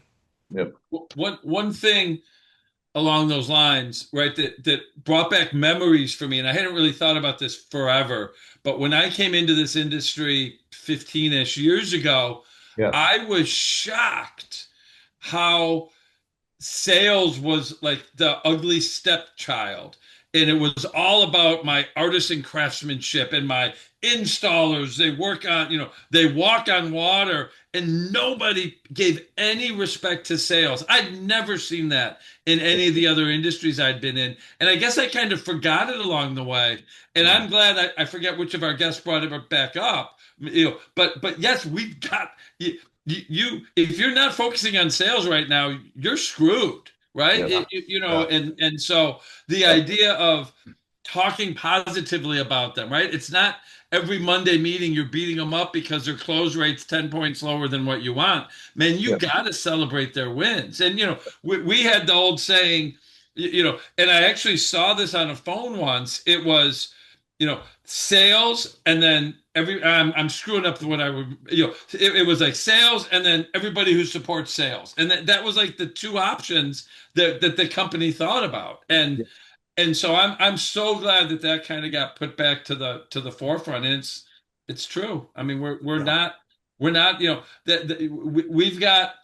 yep. One thing along those lines, right, that brought back memories for me, and I hadn't really thought about this forever, but when I came into this industry 15-ish years ago, Yeah. I was shocked how sales was like the ugly stepchild. And it was all about my artisan craftsmanship and my installers. They work on, they walk on water, and nobody gave any respect to sales. I'd never seen that in any of the other industries I'd been in. And I guess I kind of forgot it along the way. And I'm glad I forget which of our guests brought it back up. But yes, we've got you if you're not focusing on sales right now, you're screwed, right? Yeah. Yeah. And so the Yeah. idea of talking positively about them, right? It's not every Monday meeting you're beating them up because their close rate's 10 points lower than what you want. Man, you Yeah. got to celebrate their wins. And we had the old saying, and I actually saw this on a phone once. It was, sales, and then I'm screwing up what I would, it was like sales and then everybody who supports sales. And that was like the two options that the company thought about. And so I'm so glad that kind of got put back to the forefront. And it's true. I mean, Yeah. we're not, we've got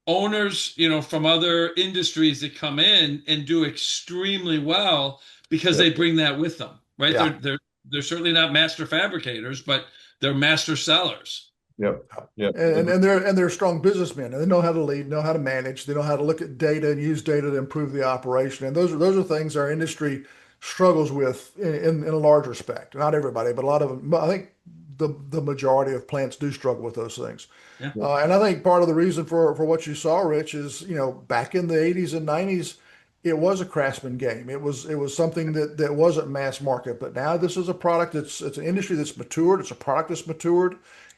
owners, from other industries that come in and do extremely well because Yeah. they bring that with them, right? Yeah. They're certainly not master fabricators, but they're master sellers. Yep. Yep. And they're strong businessmen, and they know how to lead, know how to manage, they know how to look at data and use data to improve the operation. And those are things our industry struggles with in a large respect. Not everybody, but a lot of them. I think the majority of plants do struggle with those things. Yeah. And I think part of the reason for what you saw, Rich, is back in the 80s and 90s, it was a craftsman game. It was something that wasn't mass market. But now this is a product it's an industry that's matured. It's a product that's matured.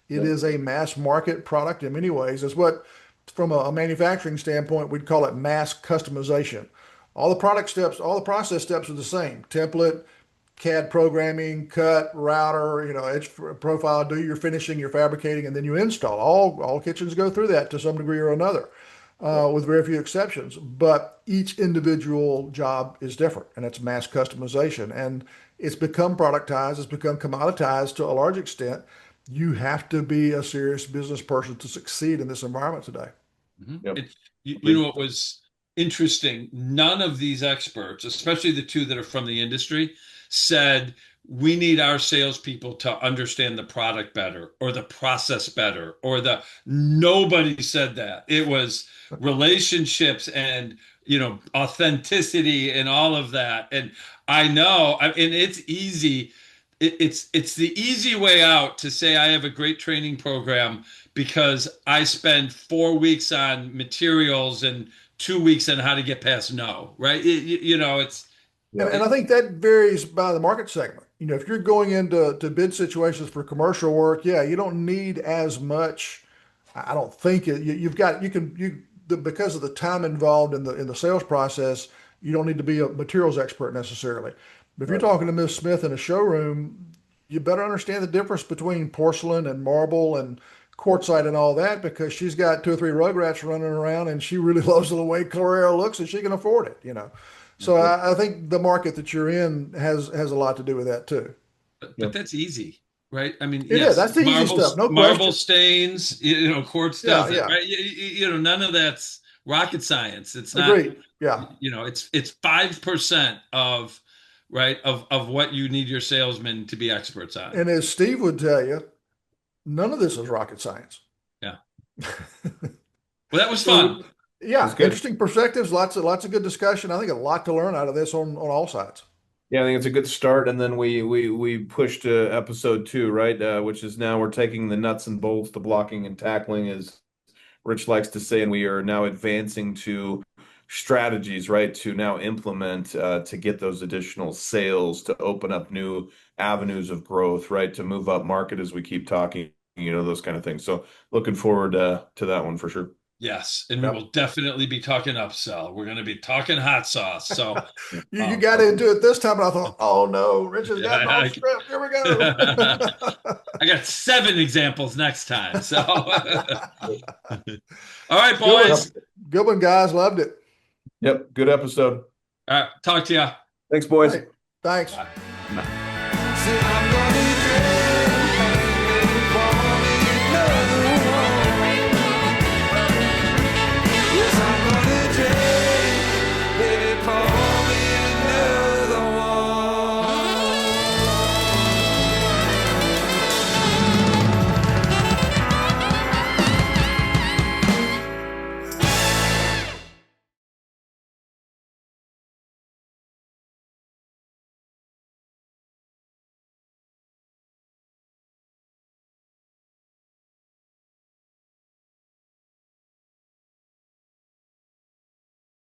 It Yep. is a mass market product in many ways. It's what, from a manufacturing standpoint, we'd call it mass customization. All the product steps, all the process steps are the same. Template, CAD programming, cut, router, edge profile, do your finishing, your fabricating, and then you install. All kitchens go through that to some degree or another. with very few exceptions. But each individual job is different, and it's mass customization. And it's become productized, it's become commoditized to a large extent. You have to be a serious business person to succeed in this environment today. Yep. You know, it was interesting. None of these experts, especially the two that are from the industry, said we need our salespeople to understand the product better or the process better or the nobody said that. It was relationships and authenticity and all of that. And I know, and it's easy. It's the easy way out to say I have a great training program because I spend 4 weeks on materials and 2 weeks on how to get past no, right? It's And I think that varies by the market segment. If you're going into bid situations for commercial work, yeah, you don't need as much. I don't think because of the time involved in the sales process, you don't need to be a materials expert necessarily. But if you're talking to Ms. Smith in a showroom, you better understand the difference between porcelain and marble and quartzite and all that, because she's got 2 or 3 rugrats running around and she really loves the way Carrera looks and she can afford it. So I think the market that you're in has a lot to do with that too. But that's easy, right? I mean, It is. That's the easy stuff. No marble question. stains, quartz Yeah, does it, yeah. right? None of that's rocket science. It's not, Agreed. Yeah. it's 5% of, right, of what you need your salesmen to be experts on. And as Steve would tell you, none of this is rocket science. Yeah. Well, that was fun. Yeah, That's good. interesting perspectives, lots of good discussion. I think a lot to learn out of this on all sides. Yeah, I think it's a good start. And then we pushed to episode 2, right? Which is now we're taking the nuts and bolts, the blocking and tackling, as Rich likes to say, and we are now advancing to strategies, right? To now implement to get those additional sales, to open up new avenues of growth, right? To move up market as we keep talking, those kind of things. So looking forward to that one for sure. Yes, and we will definitely be talking upsell. We're going to be talking hot sauce. So you got into it this time, and I thought, oh no, Rich has got no script. Here we go. I got 7 examples next time. So, all right, boys. Good one, guys. Loved it. Yep, good episode. All right, talk to you. Thanks, boys. Hey, thanks. Bye. Bye.